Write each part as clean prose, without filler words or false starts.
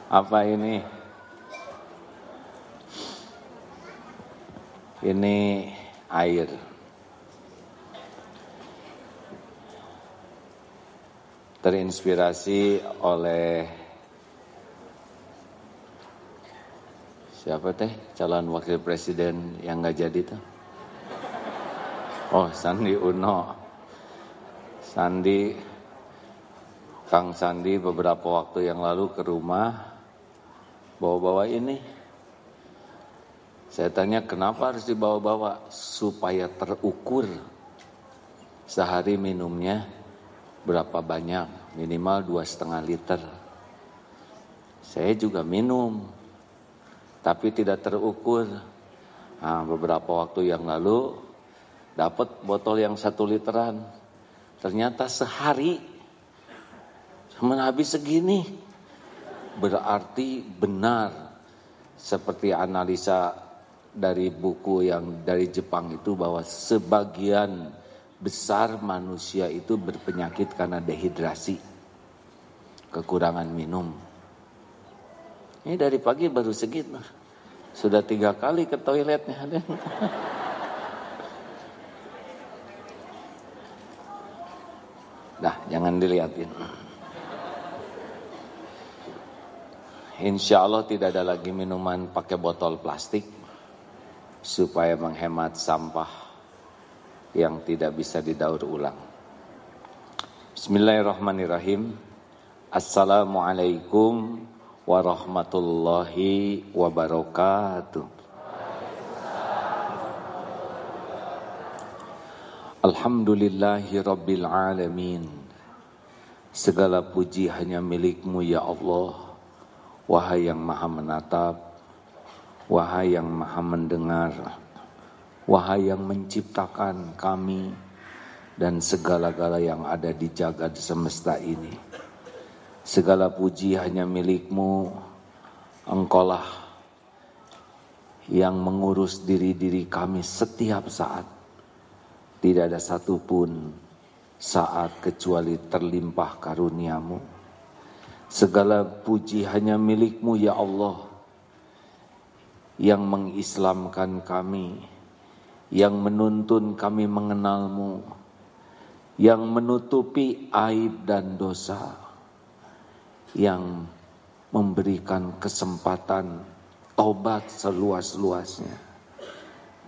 Apa ini? Ini air. Terinspirasi oleh siapa teh calon wakil presiden yang nggak jadi tuh? Oh, Sandi Uno. Kang Sandi beberapa waktu yang lalu ke rumah bawa-bawa ini. Saya tanya kenapa harus dibawa-bawa? Supaya terukur sehari minumnya berapa banyak, minimal 2,5 liter. Saya juga minum, tapi tidak terukur. Nah, beberapa waktu yang lalu dapat botol yang 1 literan. Ternyata sehari cuma habis segini. Berarti benar seperti analisa dari buku yang dari Jepang itu bahwa sebagian besar manusia itu berpenyakit karena dehidrasi, kekurangan minum. Ini dari pagi baru segitu, sudah 3 kali ke toiletnya. Dah, jangan dilihatin. Insya Allah tidak ada lagi minuman pakai botol plastik supaya menghemat sampah yang tidak bisa didaur ulang. Bismillahirrahmanirrahim. Assalamualaikum warahmatullahi wabarakatuh. Alhamdulillahi rabbil alamin. Segala puji hanya milik-Mu ya Allah. Wahai yang maha menatap, wahai yang maha mendengar, wahai yang menciptakan kami dan segala-gala yang ada di jagat semesta ini. Segala puji hanya milik-Mu. Engkaulah yang mengurus diri-diri kami setiap saat. Tidak ada satupun saat kecuali terlimpah karunia-Mu. Segala puji hanya milik-Mu ya Allah, yang mengislamkan kami, yang menuntun kami mengenal-Mu, yang menutupi aib dan dosa, yang memberikan kesempatan taubat seluas-luasnya.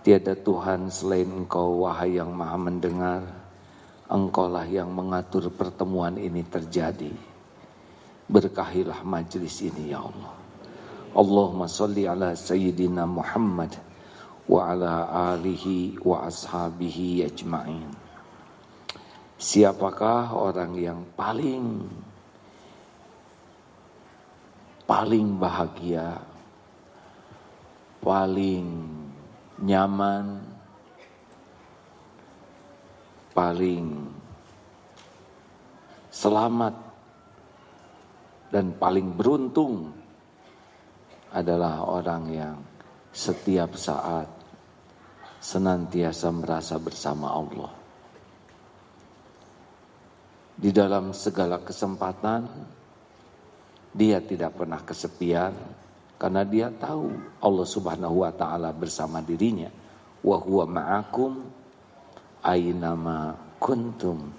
Tiada Tuhan selain Engkau, wahai yang maha mendengar. Engkaulah yang mengatur pertemuan ini terjadi. Berkahilah majlis ini ya Allah. Allahumma salli ala Sayyidina Muhammad wa ala alihi wa ashabihi ajma'in. Siapakah orang yang paling bahagia, paling nyaman, paling selamat dan paling beruntung adalah orang yang setiap saat senantiasa merasa bersama Allah. Di dalam segala kesempatan, dia tidak pernah kesepian karena dia tahu Allah Subhanahu wa taala bersama dirinya. Wa huwa ma'akum aynama kuntum.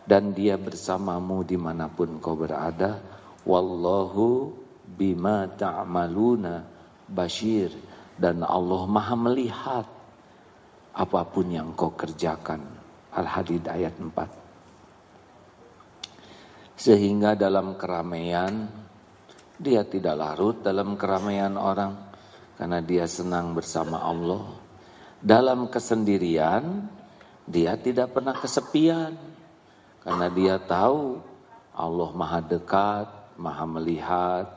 Dan dia bersamamu dimanapun kau berada. Wallahu bima ta'maluna basyir. Dan Allah maha melihat apapun yang kau kerjakan. Al-Hadid ayat 4. Sehingga dalam keramaian, dia tidak larut dalam keramaian orang, karena dia senang bersama Allah. Dalam kesendirian, dia tidak pernah kesepian, karena dia tahu Allah maha dekat, maha melihat,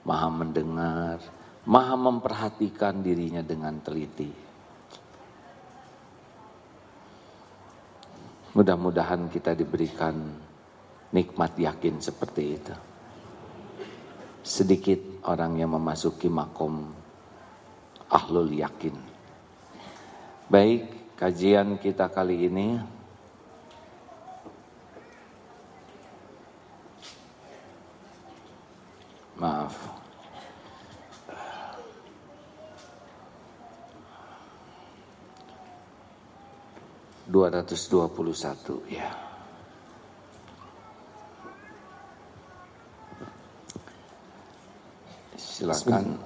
maha mendengar, maha memperhatikan dirinya dengan teliti. Mudah-mudahan kita diberikan nikmat yakin seperti itu. Sedikit orang yang memasuki makom ahlul yakin. Baik, kajian kita kali ini maaf, 221 ya. Silakan.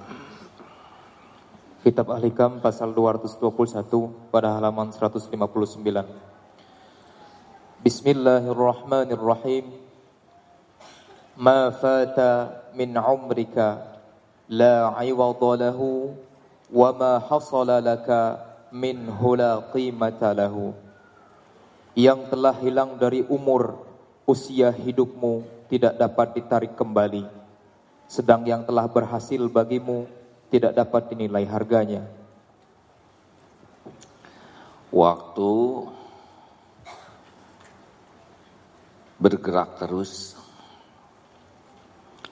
Kitab Al-Hikam pasal 221 pada halaman 159. Bismillahirrahmanirrahim. Ma fata min umrika la 'iwada lahu wa ma hasala laka minhu la qimata lahu. Yang telah hilang dari umur, usia hidupmu tidak dapat ditarik kembali. Sedang yang telah berhasil bagimu tidak dapat dinilai harganya. Waktu bergerak terus.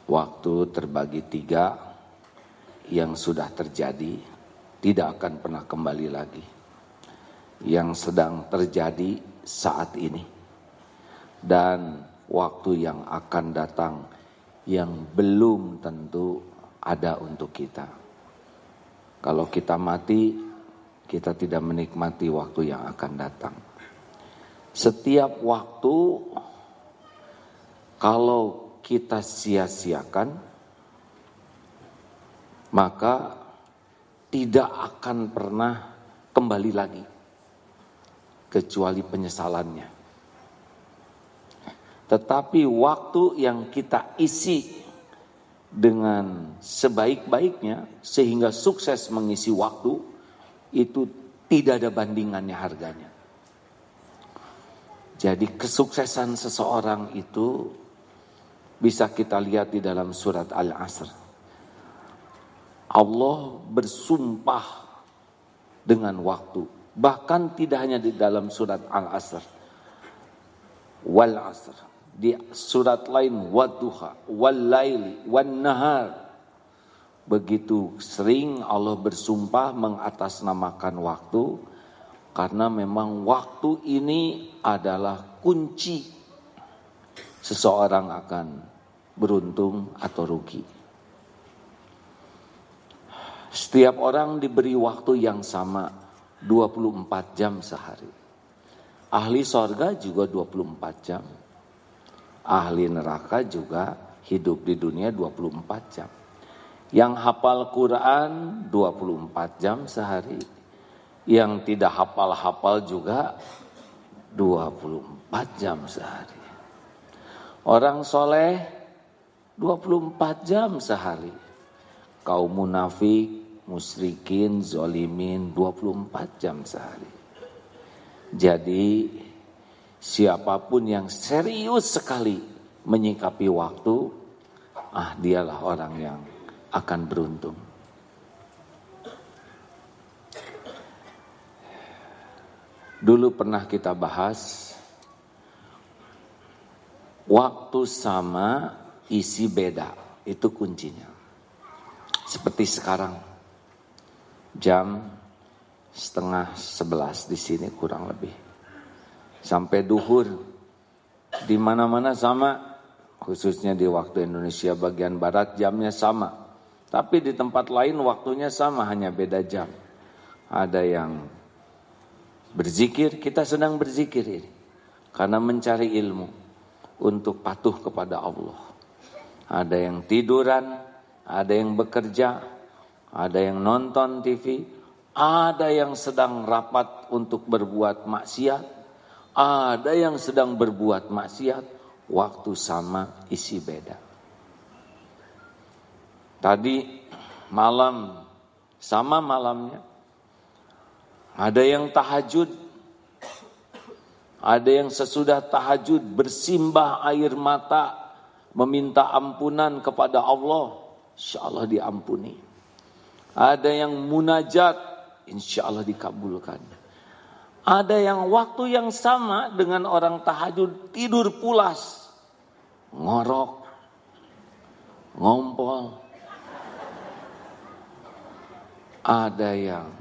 Waktu terbagi 3. Yang sudah terjadi tidak akan pernah kembali lagi. Yang sedang terjadi saat ini. Dan waktu yang akan datang yang belum tentu ada untuk kita. Kalau kita mati, kita tidak menikmati waktu yang akan datang. Setiap waktu, kalau kita sia-siakan, maka tidak akan pernah kembali lagi, kecuali penyesalannya. Tetapi waktu yang kita isi dengan sebaik-baiknya sehingga sukses mengisi waktu, itu tidak ada bandingannya harganya. Jadi kesuksesan seseorang itu bisa kita lihat di dalam surat Al-Asr. Allah bersumpah dengan waktu. Bahkan tidak hanya di dalam surat Al-Asr. Wal Asr. Di surat lain wadduha, wal laili, wan nahar. Begitu sering Allah bersumpah mengatasnamakan waktu, karena memang waktu ini adalah kunci seseorang akan beruntung atau rugi. Setiap orang diberi waktu yang sama 24 jam sehari. Ahli sorga juga 24 jam. Ahli neraka juga hidup di dunia 24 jam. Yang hafal Quran 24 jam sehari. Yang tidak hafal-hafal juga 24 jam sehari. Orang soleh 24 jam sehari. Kaum munafik, musyrikin, zolimin 24 jam sehari. Jadi siapapun yang serius sekali menyikapi waktu, dialah orang yang akan beruntung. Dulu pernah kita bahas, waktu sama, isi beda, itu kuncinya. Seperti sekarang, jam 10:30 di sini kurang lebih. Sampai duhur, di mana-mana sama, khususnya di waktu Indonesia bagian barat jamnya sama. Tapi di tempat lain waktunya sama, hanya beda jam. Ada yang berzikir, kita sedang berzikir ini. Karena mencari ilmu untuk patuh kepada Allah. Ada yang tiduran, ada yang bekerja, ada yang nonton TV, ada yang sedang rapat untuk berbuat maksiat. Ada yang sedang berbuat maksiat, waktu sama, isi beda. Tadi malam, sama malamnya. Ada yang tahajud, ada yang sesudah tahajud bersimbah air mata, meminta ampunan kepada Allah, insya Allah diampuni. Ada yang munajat, insya Allah dikabulkan. Ada yang waktu yang sama dengan orang tahajud tidur pulas, ngorok, ngompol. Ada yang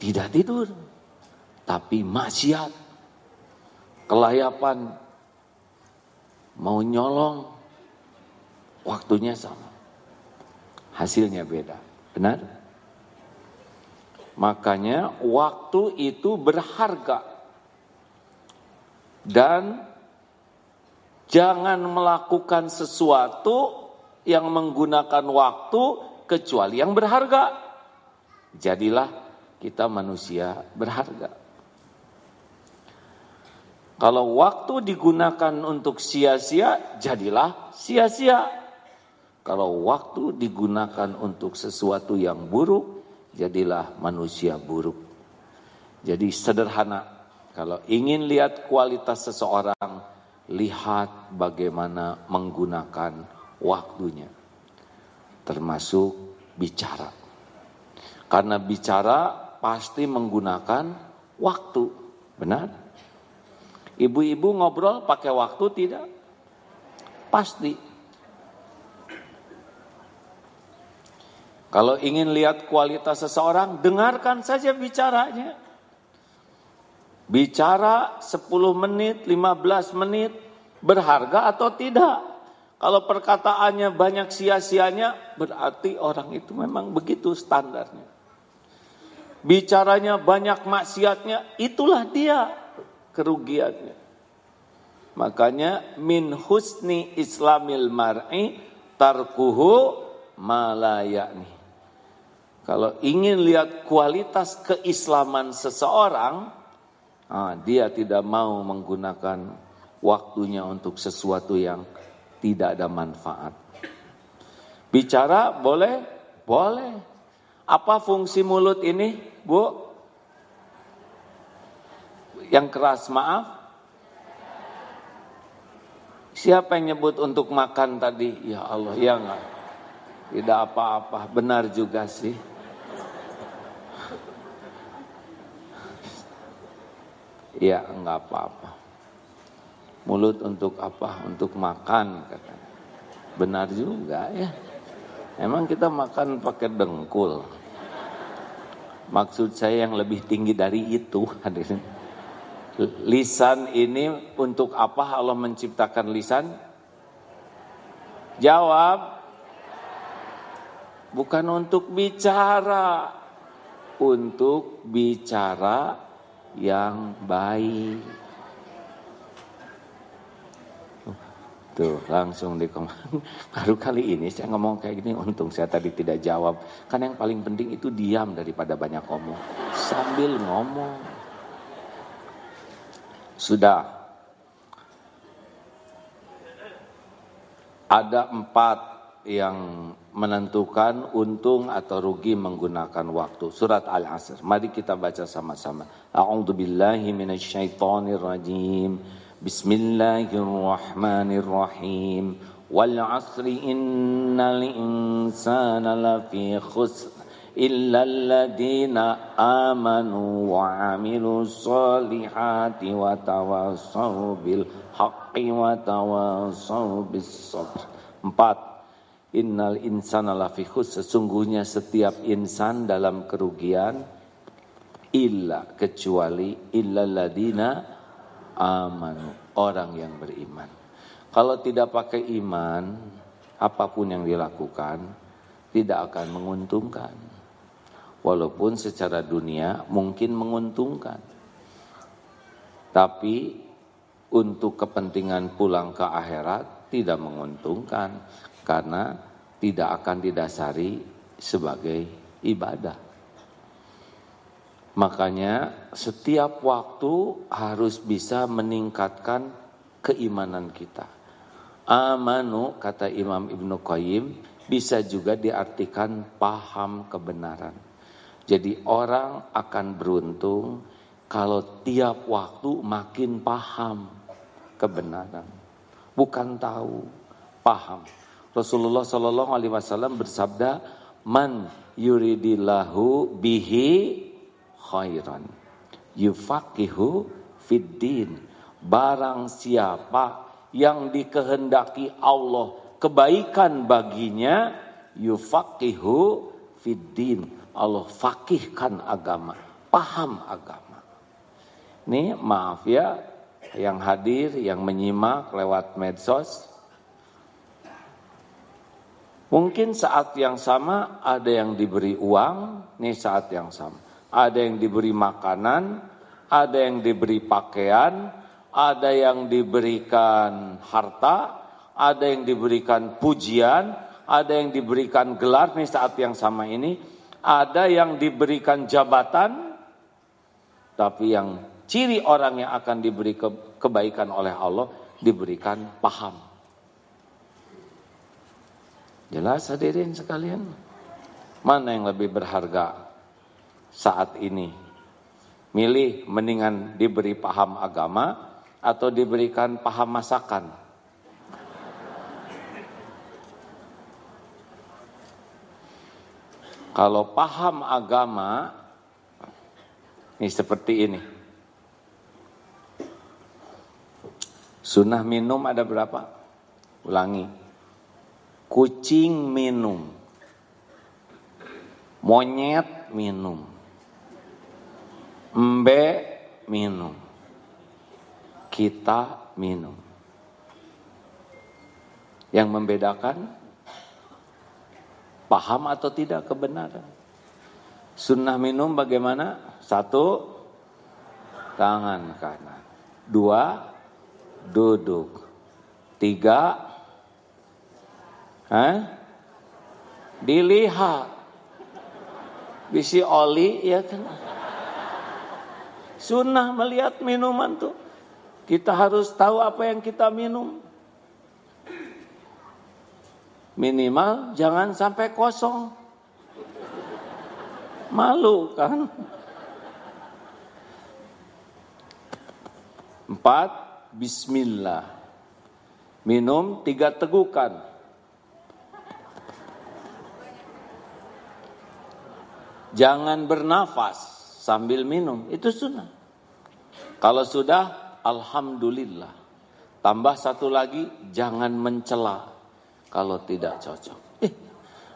tidak tidur, tapi maksiat, kelayapan, mau nyolong, waktunya sama. Hasilnya beda, benar? Makanya waktu itu berharga. Dan jangan melakukan sesuatu yang menggunakan waktu kecuali yang berharga. Jadilah kita manusia berharga. Kalau waktu digunakan untuk sia-sia, jadilah sia-sia. Kalau waktu digunakan untuk sesuatu yang buruk, jadilah manusia buruk. Jadi sederhana. Kalau ingin lihat kualitas seseorang, lihat bagaimana menggunakan waktunya. Termasuk bicara. Karena bicara pasti menggunakan waktu. Benar? Ibu-ibu ngobrol pakai waktu tidak? Pasti. Kalau ingin lihat kualitas seseorang, dengarkan saja bicaranya. Bicara 10 menit, 15 menit, berharga atau tidak? Kalau perkataannya banyak sia-sianya, berarti orang itu memang begitu standarnya. Bicaranya banyak maksiatnya, itulah dia kerugiannya. Makanya min husni islamil mar'i tarkuhu ma la ya'ni. Kalau ingin lihat kualitas keislaman seseorang, dia tidak mau menggunakan waktunya untuk sesuatu yang tidak ada manfaat. Bicara boleh? Boleh. Apa fungsi mulut ini, Bu? Yang keras, maaf. Siapa yang nyebut untuk makan tadi? Ya Allah, ya enggak. Tidak apa-apa, benar juga sih. Ya enggak apa-apa. Mulut untuk apa? Untuk makan katanya. Benar juga ya. Emang kita makan pakai dengkul. Maksud saya yang lebih tinggi dari itu. Lisan ini untuk apa Allah menciptakan lisan? Jawab. Bukan untuk bicara. Untuk bicara yang baik. Tuh langsung baru kali ini saya ngomong kayak gini, untung saya tadi tidak jawab. Kan yang paling penting itu diam daripada banyak ngomong. Sambil ngomong. Sudah. Ada 4 yang menentukan untung atau rugi menggunakan waktu. Surat Al-Asr. Mari kita baca sama-sama. A'udzubillahi minasyaitonirrajim. Bismillahirrahmanirrahim. Wal 'asri innal insana lafi khusr illa alladziina aamanu wa 'amilus shalihati wa tawassaw bil haqqi wa tawassaw bis sabr. 4. Innal insana lafi khusr, sesungguhnya setiap insan dalam kerugian, illa kecuali illalladzina amanu, orang yang beriman. Kalau tidak pakai iman, apapun yang dilakukan tidak akan menguntungkan. Walaupun secara dunia mungkin menguntungkan. Tapi untuk kepentingan pulang ke akhirat tidak menguntungkan. Karena tidak akan didasari sebagai ibadah. Makanya setiap waktu harus bisa meningkatkan keimanan kita. Amanu, kata Imam Ibnu Qayyim, bisa juga diartikan paham kebenaran. Jadi orang akan beruntung kalau tiap waktu makin paham kebenaran. Bukan tahu, paham. Rasulullah SAW bersabda, man yuridillahu bihi khairan yufaqihu fiddin. Barang siapa yang dikehendaki Allah kebaikan baginya, yufaqihu fiddin, Allah fakihkan agama, paham agama. Ini maaf ya, yang hadir, yang menyimak lewat medsos, mungkin saat yang sama ada yang diberi uang, nih saat yang sama. Ada yang diberi makanan, ada yang diberi pakaian, ada yang diberikan harta, ada yang diberikan pujian, ada yang diberikan gelar nih saat yang sama ini, ada yang diberikan jabatan, tapi yang ciri orang yang akan diberi kebaikan oleh Allah, diberikan paham. Jelas hadirin sekalian? Mana yang lebih berharga saat ini? Milih mendingan diberi paham agama atau diberikan paham masakan? Kalau paham agama, ini seperti ini. Sunnah minum ada berapa? Ulangi. Kucing minum. Monyet minum. Embe minum. Kita minum. Yang membedakan paham atau tidak kebenaran. Sunnah minum bagaimana? 1, tangan kanan. 2, duduk. 3, dilihat. Bisi oli ya kan. Sunnah melihat minuman tuh. Kita harus tahu apa yang kita minum. Minimal jangan sampai kosong. Malu kan? 4, bismillah. Minum 3 tegukan. Jangan bernafas sambil minum, itu sunnah. Kalau sudah, alhamdulillah. Tambah 1 lagi, jangan mencela kalau tidak cocok.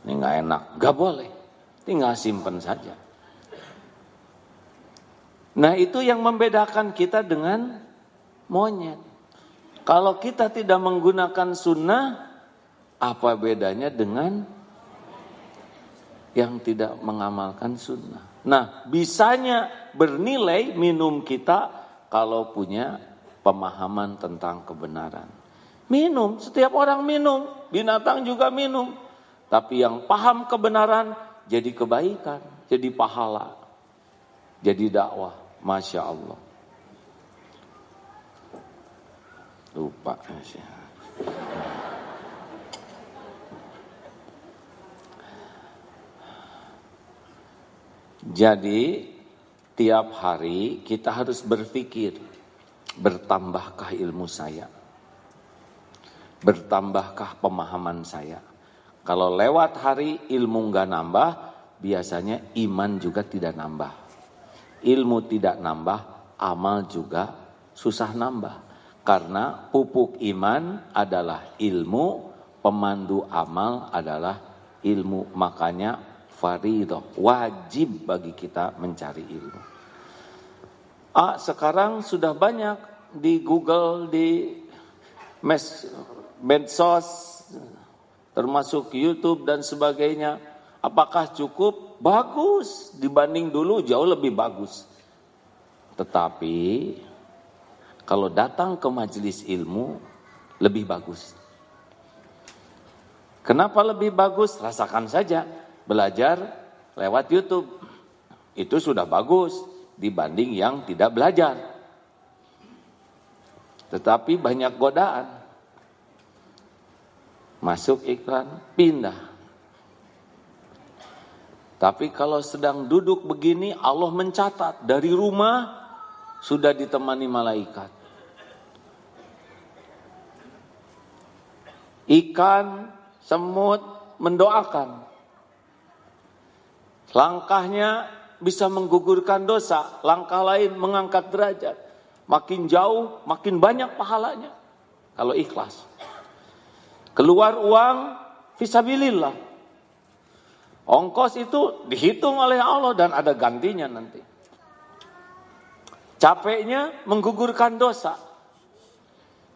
Ini nggak enak, nggak boleh. Tinggal simpen saja. Nah itu yang membedakan kita dengan monyet. Kalau kita tidak menggunakan sunnah, apa bedanya dengan yang tidak mengamalkan sunnah? Nah, bisanya bernilai minum kita kalau punya pemahaman tentang kebenaran. Minum, setiap orang minum, binatang juga minum. Tapi yang paham kebenaran jadi kebaikan, jadi pahala, jadi dakwah. Masya Allah. Lupa. Jadi tiap hari kita harus berpikir, bertambahkah ilmu saya? Bertambahkah pemahaman saya? Kalau lewat hari ilmu nggak nambah, biasanya iman juga tidak nambah. Ilmu tidak nambah, amal juga susah nambah. Karena pupuk iman adalah ilmu, pemandu amal adalah ilmu. Makanya fardhu, wajib bagi kita mencari ilmu. Sekarang sudah banyak di Google, di medsos, termasuk YouTube dan sebagainya. Apakah cukup? Bagus, dibanding dulu jauh lebih bagus. Tetapi kalau datang ke majelis ilmu lebih bagus. Kenapa lebih bagus? Rasakan saja. Belajar lewat YouTube. Itu sudah bagus dibanding yang tidak belajar. Tetapi banyak godaan. Masuk iklan, pindah. Tapi kalau sedang duduk begini, Allah mencatat dari rumah sudah ditemani malaikat. Ikan, semut mendoakan. Langkahnya bisa menggugurkan dosa, langkah lain mengangkat derajat. Makin jauh, makin banyak pahalanya kalau ikhlas. Keluar uang fisabilillah. Ongkos itu dihitung oleh Allah dan ada gantinya nanti. Capeknya menggugurkan dosa.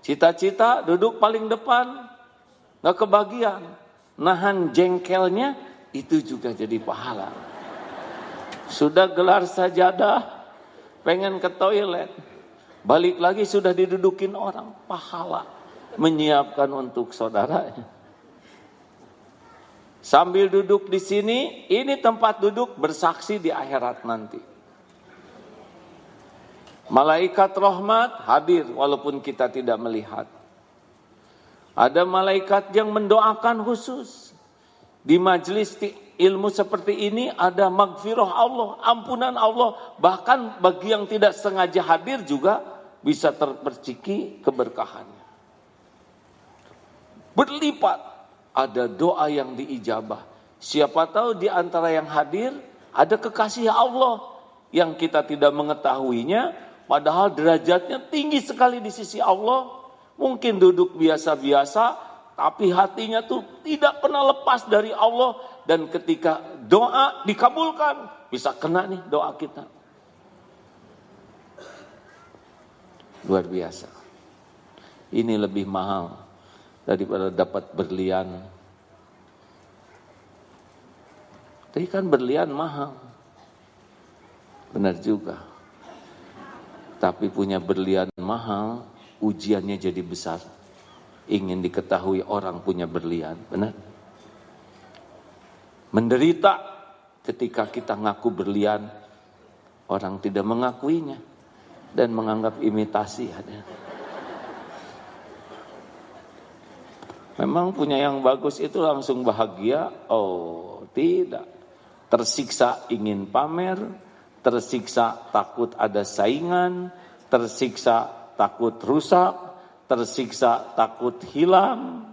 Cita-cita duduk paling depan, gak kebagian. Nahan jengkelnya itu juga jadi pahala. Sudah gelar sajadah, pengen ke toilet. Balik lagi sudah didudukin orang, pahala menyiapkan untuk saudaranya. Sambil duduk di sini, ini tempat duduk bersaksi di akhirat nanti. Malaikat rahmat hadir walaupun kita tidak melihat. Ada malaikat yang mendoakan khusus. Di majelis ilmu seperti ini ada magfirah Allah, ampunan Allah. Bahkan bagi yang tidak sengaja hadir juga bisa terperciki keberkahannya. Berlipat ada doa yang diijabah. Siapa tahu di antara yang hadir ada kekasih Allah yang kita tidak mengetahuinya, padahal derajatnya tinggi sekali di sisi Allah. Mungkin duduk biasa-biasa, tapi hatinya tuh tidak pernah lepas dari Allah. Dan ketika doa dikabulkan, bisa kena nih doa kita. Luar biasa. Ini lebih mahal daripada dapat berlian. Tapi kan berlian mahal. Benar juga. Tapi punya berlian mahal, ujiannya jadi besar. Ingin diketahui orang punya berlian, benar? Menderita ketika kita ngaku berlian, orang tidak mengakuinya dan menganggap imitasi. Memang punya yang bagus itu langsung bahagia? Oh, tidak. Tersiksa ingin pamer, tersiksa takut ada saingan, tersiksa takut rusak, tersiksa takut hilang.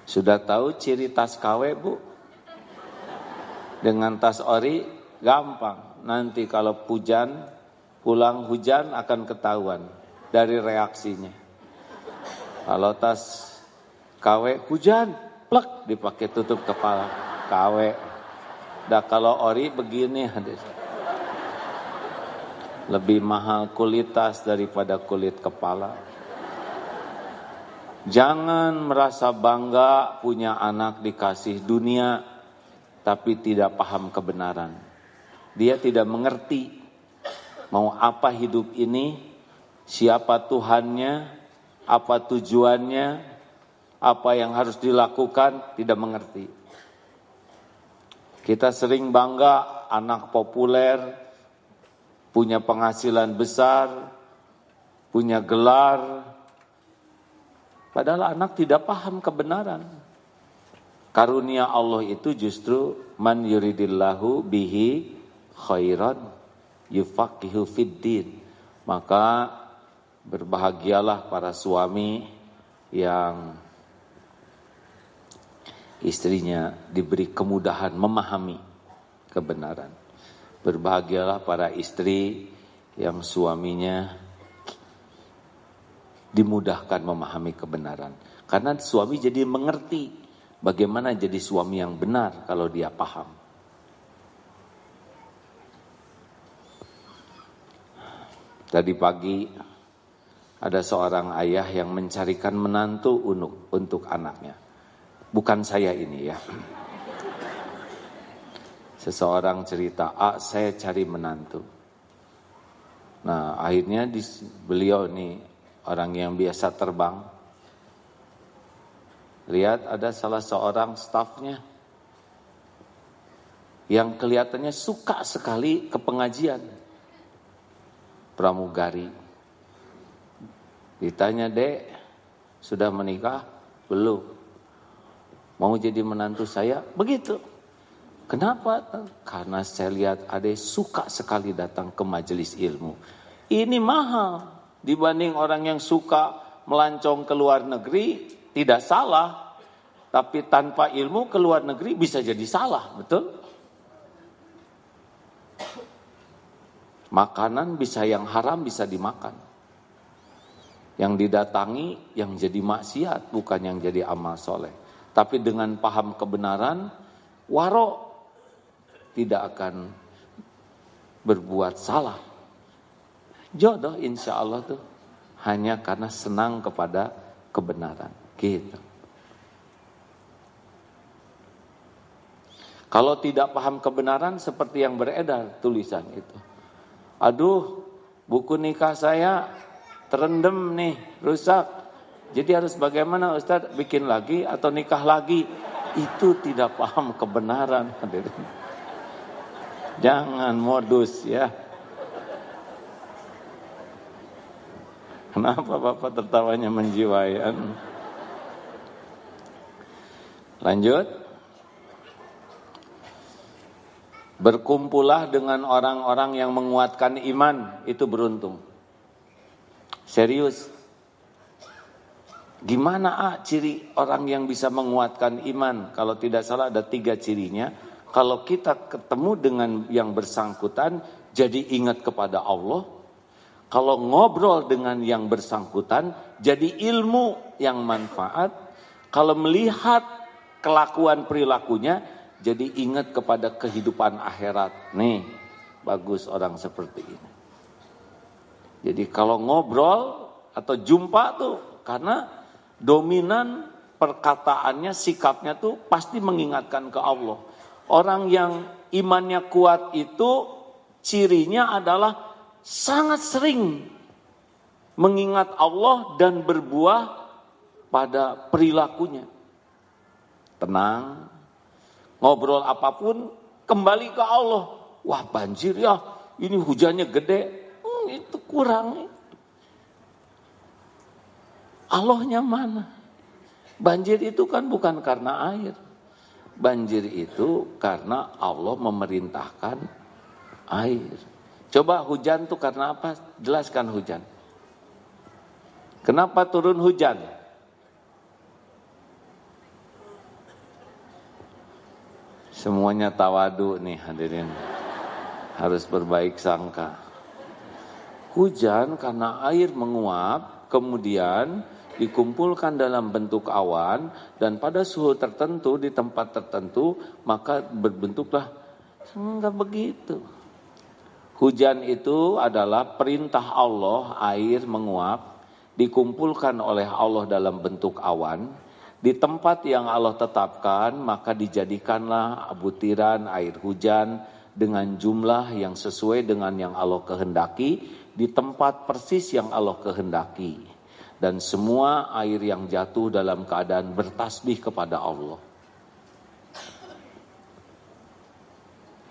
Sudah tahu ciri tas KW, Bu? Dengan tas ori gampang. Nanti kalau hujan, pulang hujan akan ketahuan dari reaksinya. Kalau tas KW hujan, plek dipakai tutup kepala. KW. Dah kalau ori begini hadir. Lebih mahal kulit tas daripada kulit kepala. Jangan merasa bangga punya anak dikasih dunia, tapi tidak paham kebenaran. Dia tidak mengerti mau apa hidup ini, siapa Tuhannya, apa tujuannya, apa yang harus dilakukan, tidak mengerti. Kita sering bangga anak populer, punya penghasilan besar, punya gelar, padahal anak tidak paham kebenaran. Karunia Allah itu justru man yuridillahu bihi khairan yufaqihu fiddin. Maka berbahagialah para suami yang istrinya diberi kemudahan memahami kebenaran. Berbahagialah para istri yang suaminya dimudahkan memahami kebenaran. Karena suami jadi mengerti bagaimana jadi suami yang benar kalau dia paham. Tadi pagi ada seorang ayah yang mencarikan menantu untuk anaknya. Bukan saya ini ya. Seseorang cerita, saya cari menantu. Nah akhirnya beliau nih orang yang biasa terbang. Lihat ada salah seorang stafnya yang kelihatannya suka sekali ke pengajian. Pramugari. Ditanya, Dek, sudah menikah? Belum. Mau jadi menantu saya? Begitu. Kenapa? Karena saya lihat Ade suka sekali datang ke majelis ilmu. Ini mahal dibanding orang yang suka melancong ke luar negeri, tidak salah. Tapi tanpa ilmu ke luar negeri bisa jadi salah, betul? Makanan bisa yang haram bisa dimakan. Yang didatangi yang jadi maksiat, bukan yang jadi amal soleh. Tapi dengan paham kebenaran, waro tidak akan berbuat salah. Jodoh insya Allah tuh hanya karena senang kepada kebenaran. Gitu. Kalau tidak paham kebenaran seperti yang beredar tulisan itu. Aduh, buku nikah saya terendam nih, rusak. Jadi harus bagaimana Ustaz? Bikin lagi atau nikah lagi? Itu tidak paham kebenaran. Jangan modus ya. Kenapa Bapak tertawanya menjiwai? Lanjut. Berkumpullah dengan orang-orang yang menguatkan iman, itu beruntung. Serius. Gimana ciri orang yang bisa menguatkan iman? Kalau tidak salah ada 3 cirinya. Kalau kita ketemu dengan yang bersangkutan, jadi ingat kepada Allah. Kalau ngobrol dengan yang bersangkutan, jadi ilmu yang manfaat. Kalau melihat kelakuan perilakunya, jadi ingat kepada kehidupan akhirat. Nih, bagus orang seperti ini. Jadi kalau ngobrol atau jumpa tuh, karena dominan perkataannya, sikapnya tuh pasti mengingatkan ke Allah. Orang yang imannya kuat itu cirinya adalah sangat sering mengingat Allah dan berbuah pada perilakunya. Tenang. Ngobrol apapun kembali ke Allah. Wah banjir ya, ini hujannya gede. Itu kurang. Allahnya mana? Banjir itu kan bukan karena air. Banjir itu karena Allah memerintahkan air. Coba hujan itu karena apa? Jelaskan hujan. Kenapa turun hujan? Semuanya tawadu nih hadirin. Harus berbaik sangka. Hujan karena air menguap, kemudian dikumpulkan dalam bentuk awan, dan pada suhu tertentu, di tempat tertentu, maka berbentuklah, enggak begitu. Hujan itu adalah perintah Allah, air menguap, dikumpulkan oleh Allah dalam bentuk awan, di tempat yang Allah tetapkan, maka dijadikanlah butiran air hujan dengan jumlah yang sesuai dengan yang Allah kehendaki, di tempat persis yang Allah kehendaki. Dan semua air yang jatuh dalam keadaan bertasbih kepada Allah.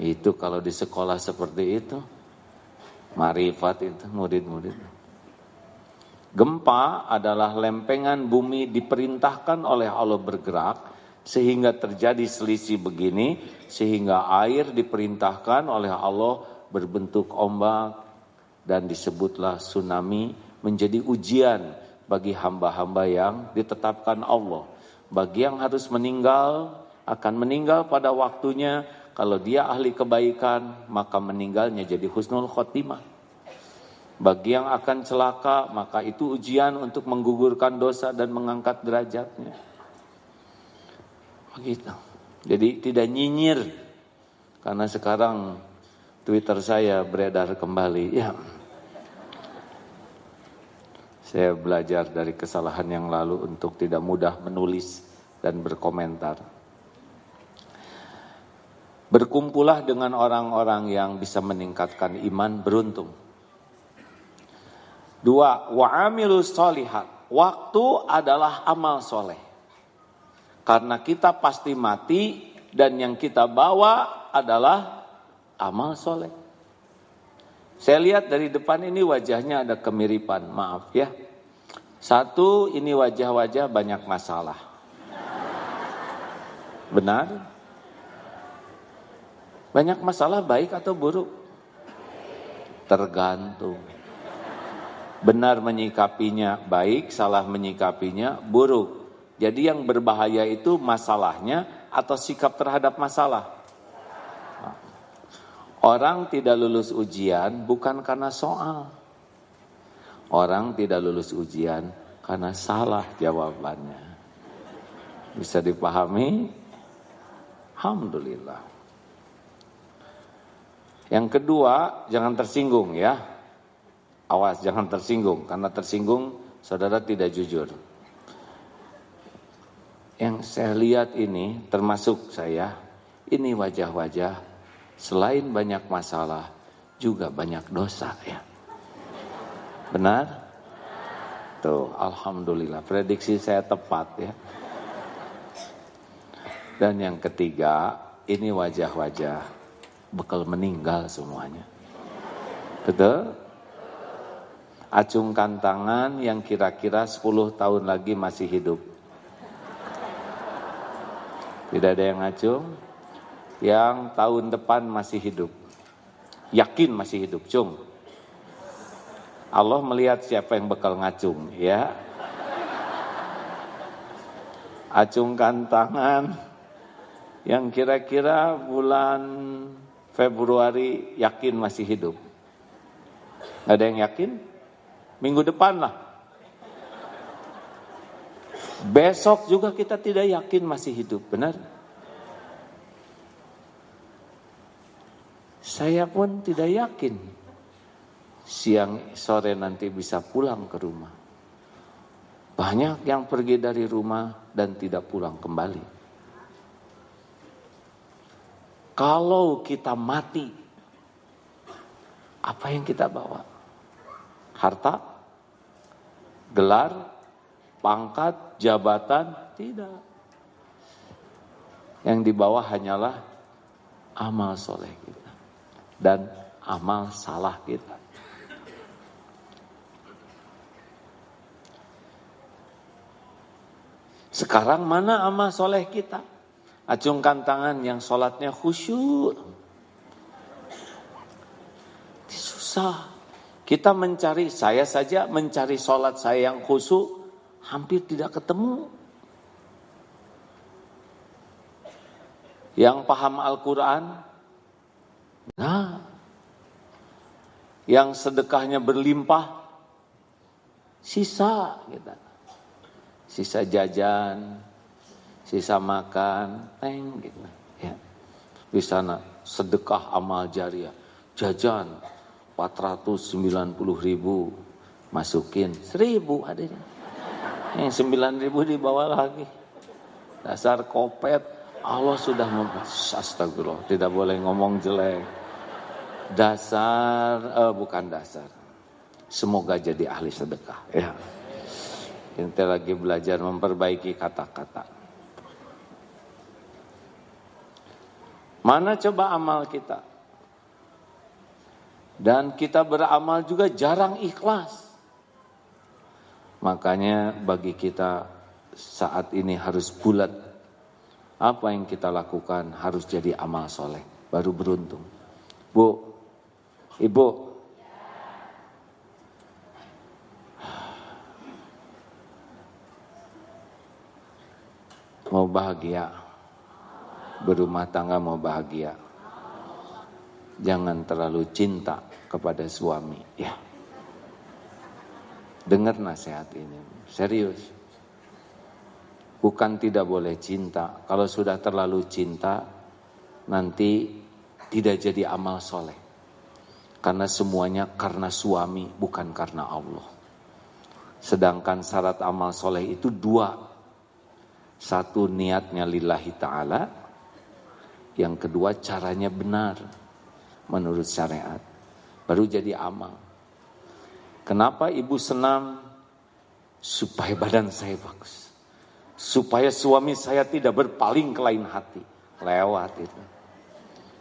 Itu kalau di sekolah seperti itu, marifat itu murid-murid. Gempa adalah lempengan bumi diperintahkan oleh Allah bergerak sehingga terjadi selisih begini, sehingga air diperintahkan oleh Allah berbentuk ombak dan disebutlah tsunami, menjadi ujian bagi hamba-hamba yang ditetapkan Allah. Bagi yang harus meninggal, akan meninggal pada waktunya. Kalau dia ahli kebaikan, maka meninggalnya jadi husnul khotimah. Bagi yang akan celaka, maka itu ujian untuk menggugurkan dosa dan mengangkat derajatnya. Begitu. Jadi tidak nyinyir. Karena sekarang Twitter saya beredar kembali. Ya, saya belajar dari kesalahan yang lalu untuk tidak mudah menulis dan berkomentar. Berkumpullah dengan orang-orang yang bisa meningkatkan iman, beruntung. 2, wa'amilus sholihat. Waktu adalah amal soleh. Karena kita pasti mati dan yang kita bawa adalah amal soleh. Saya lihat dari depan ini wajahnya ada kemiripan, maaf ya. Satu, ini wajah-wajah banyak masalah. Benar? Banyak masalah baik atau buruk? Tergantung. Benar menyikapinya baik, salah menyikapinya buruk. Jadi yang berbahaya itu masalahnya atau sikap terhadap masalah. Orang tidak lulus ujian bukan karena soal. Orang tidak lulus ujian karena salah jawabannya. Bisa dipahami? Alhamdulillah. Yang kedua, jangan tersinggung ya. Awas jangan tersinggung, karena tersinggung saudara tidak jujur. Yang saya lihat ini, termasuk saya, Ini wajah-wajah selain banyak masalah juga banyak dosa ya. Benar? Tuh, alhamdulillah prediksi saya tepat ya. Dan yang ketiga, ini wajah-wajah bakal meninggal semuanya. Betul? Acungkan tangan yang kira-kira 10 tahun lagi masih hidup. Tidak ada yang ngacung? Yang tahun depan masih hidup. Yakin masih hidup, cung. Allah melihat siapa yang bakal ngacung, ya. Acungkan tangan yang kira-kira bulan Februari yakin masih hidup. Gak ada yang yakin? Minggu depan lah. Besok juga kita tidak yakin masih hidup, benar? Saya pun tidak yakin siang sore nanti bisa pulang ke rumah. Banyak yang pergi dari rumah dan tidak pulang kembali. Kalau kita mati, apa yang kita bawa? Harta? Gelar? Pangkat? Jabatan? Tidak. Yang dibawa hanyalah amal soleh kita dan amal salah kita. Sekarang mana amal soleh kita? Acungkan tangan yang sholatnya khusyuk. Susah. Kita mencari, saya saja mencari sholat saya yang khusyuk hampir tidak ketemu. Yang paham Al-Quran, nah, yang sedekahnya berlimpah, sisa kita, sisa jajan, sisa makan, gitu. Ya. Di sana sedekah amal jariah, jajan 490.000, masukin 1.000 adanya. Yang 9.000 dibawa lagi. Dasar kopet, Allah sudah astagfirullah, tidak boleh ngomong jelek. Bukan dasar. Semoga jadi ahli sedekah. Ya. Kita lagi belajar memperbaiki kata-kata. Mana coba amal kita? Dan kita beramal juga jarang ikhlas. Makanya bagi kita saat ini harus bulat. Apa yang kita lakukan harus jadi amal soleh. Baru beruntung. Bu, Ibu. Mau bahagia. Berumah tangga mau bahagia. Jangan terlalu cinta kepada suami, ya. Dengar nasihat ini, serius. Bukan tidak boleh cinta. Kalau sudah terlalu cinta, nanti tidak jadi amal soleh. Karena semuanya karena suami, bukan karena Allah. Sedangkan syarat amal soleh itu 2. Satu, niatnya lillahi ta'ala. Yang kedua, caranya benar menurut syariat. Baru jadi amal. Kenapa ibu senang? Supaya badan saya bagus. Supaya suami saya tidak berpaling ke lain hati. Lewat itu.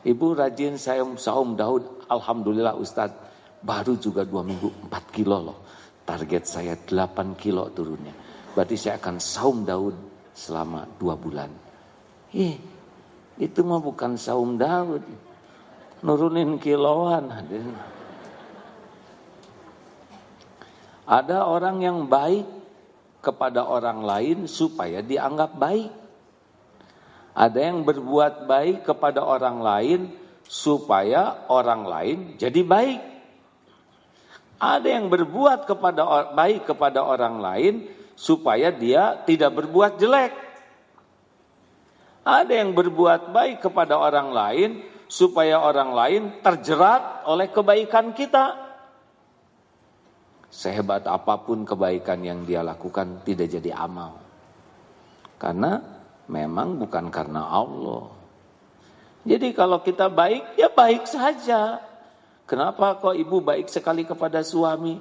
Ibu rajin saya saum Daud. Alhamdulillah Ustadz. Baru juga 2 minggu 4 kilo loh. Target saya 8 kilo turunnya. Berarti saya akan saum Daud selama 2 bulan. Itu mah bukan saum Daud. Nurunin kiloan. Ada orang yang baik kepada orang lain supaya dianggap baik. Ada yang berbuat baik kepada orang lain supaya orang lain jadi baik. Ada yang berbuat baik kepada orang lain supaya dia tidak berbuat jelek. Ada yang berbuat baik kepada orang lain supaya orang lain terjerat oleh kebaikan kita. Sehebat apapun kebaikan yang dia lakukan tidak jadi amal. Karena memang bukan karena Allah. Jadi kalau kita baik, ya baik saja. Kenapa kok ibu baik sekali kepada suami?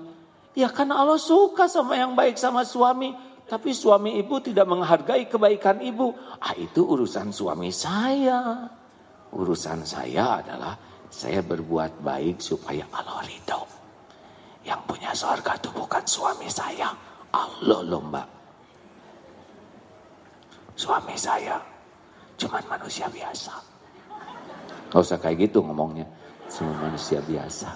Ya karena Allah suka sama yang baik sama suami. Tapi suami ibu tidak menghargai kebaikan ibu. Itu urusan suami saya. Urusan saya adalah saya berbuat baik supaya Allah ridho. Yang punya surga itu bukan suami saya. Allah loh mbak. Suami saya cuman manusia biasa. Gak usah kayak gitu ngomongnya. Cuma manusia biasa.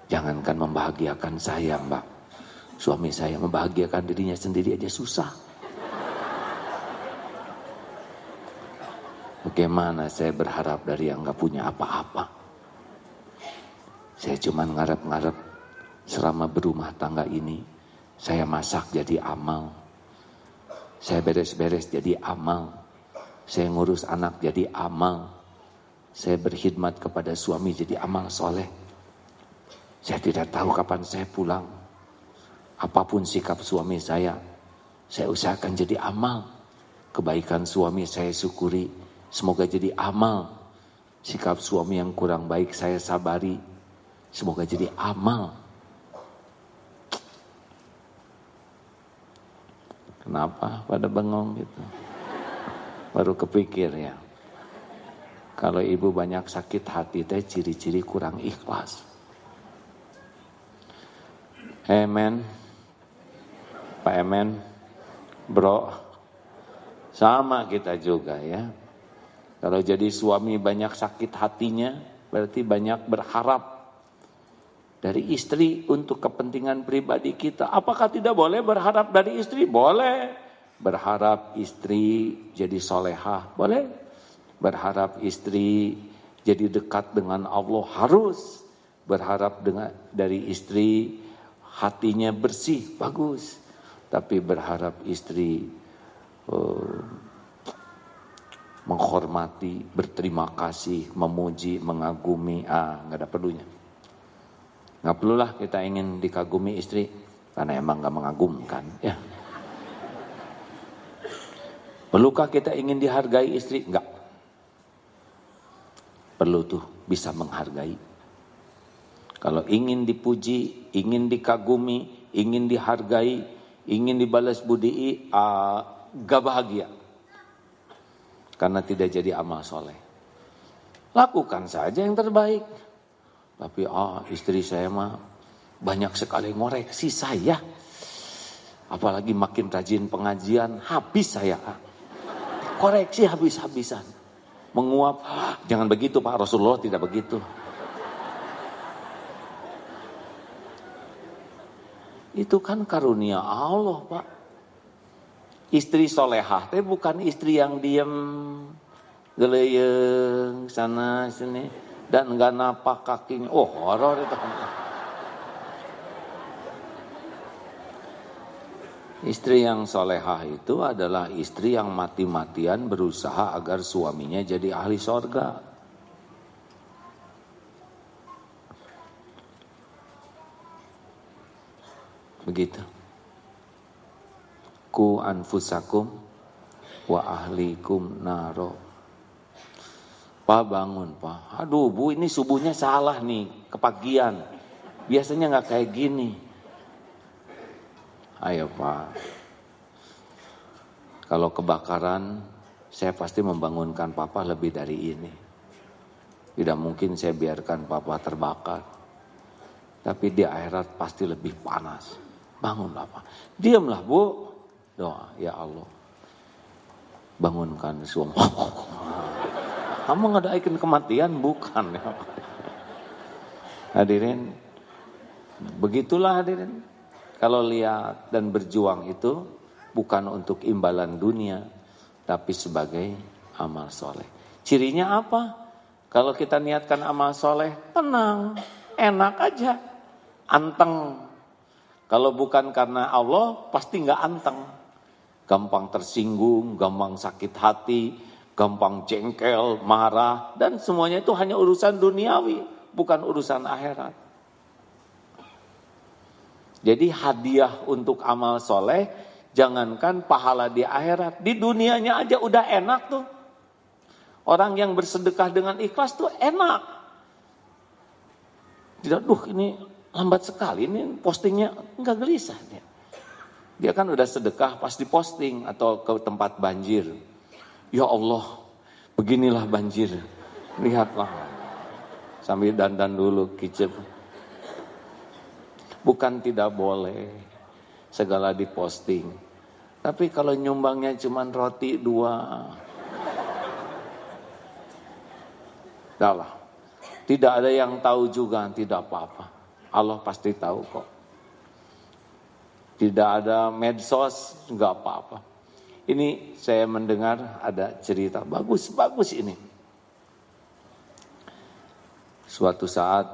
Jangankan membahagiakan saya mbak. Suami saya membahagiakan dirinya sendiri aja susah. Bagaimana saya berharap dari yang gak punya apa-apa. Saya cuma ngarep-ngarep selama berumah tangga ini. Saya masak jadi amal. Saya beres-beres jadi amal. Saya ngurus anak jadi amal. Saya berkhidmat kepada suami jadi amal soleh. Saya tidak tahu kapan saya pulang. Apapun sikap suami saya usahakan jadi amal. Kebaikan suami saya syukuri, semoga jadi amal. Sikap suami yang kurang baik saya sabari, semoga jadi amal. Kenapa pada bengong gitu? Baru kepikir ya. Kalau ibu banyak sakit hati teh ciri-ciri kurang ikhlas. Men, Pak Emen, bro, sama kita juga ya. Kalau jadi suami banyak sakit hatinya, berarti banyak berharap dari istri untuk kepentingan pribadi kita. Apakah tidak boleh berharap dari istri? Boleh. Berharap istri jadi solehah, boleh. Berharap istri jadi dekat dengan Allah, harus. Berharap dari istri hatinya bersih, bagus. Tapi berharap istri menghormati, berterima kasih, memuji, mengagumi, nggak ada perlunya. Nggak perlulah kita ingin dikagumi istri, karena emang nggak mengagumkan. Ya. Perlukah kita ingin dihargai istri? Enggak. Perlu tuh bisa menghargai. Kalau ingin dipuji, ingin dikagumi, ingin dihargai, ingin dibalas budi, gak bahagia. Karena tidak jadi amal soleh. Lakukan saja yang terbaik. Tapi istri saya mah banyak sekali ngoreksi saya. Apalagi makin rajin pengajian, habis saya. Koreksi habis-habisan. Menguap, jangan begitu Pak, Rasulullah tidak begitu. Itu kan karunia Allah Pak. Istri solehah, tapi bukan istri yang diem, geleyeng sana sini, dan enggak napak kakinya. Horor itu. Istri yang solehah itu adalah istri yang mati-matian berusaha agar suaminya jadi ahli sorga. Begitu. Ku anfusakum wa ahlikum naro. Pak bangun Pak. Aduh Bu, ini subuhnya salah nih, kepagian. Biasanya gak kayak gini. Ayo Pak. Kalau kebakaran, saya pasti membangunkan Papa lebih dari ini. Tidak mungkin saya biarkan Papa terbakar. Tapi di akhirat pasti lebih panas. Bangunlah Pak. Diamlah Bu. Doa, ya Allah. Bangunkan suami. Kamu ngadain kematian? Bukan. Hadirin. Begitulah hadirin. Kalau lihat dan berjuang itu bukan untuk imbalan dunia, tapi sebagai amal soleh. Cirinya apa? Kalau kita niatkan amal soleh, tenang, enak aja, anteng. Kalau bukan karena Allah, pasti nggak anteng. Gampang tersinggung, gampang sakit hati, gampang jengkel, marah, dan semuanya itu hanya urusan duniawi, bukan urusan akhirat. Jadi hadiah untuk amal soleh Jangankan pahala di akhirat, di dunianya aja udah enak tuh. Orang yang bersedekah dengan ikhlas tuh enak. Tidak, ini lambat sekali, ini postingnya enggak gelisah dia. Dia kan udah sedekah pas diposting atau ke tempat banjir. Ya Allah, beginilah banjir. Lihatlah. Sambil dandan dulu kicep. Bukan tidak boleh segala diposting. Tapi kalau nyumbangnya cuma roti 2. Dah lah. Tidak ada yang tahu juga, tidak apa-apa. Allah pasti tahu kok. Tidak ada medsos, enggak apa-apa. Ini saya mendengar ada cerita, bagus ini. Suatu saat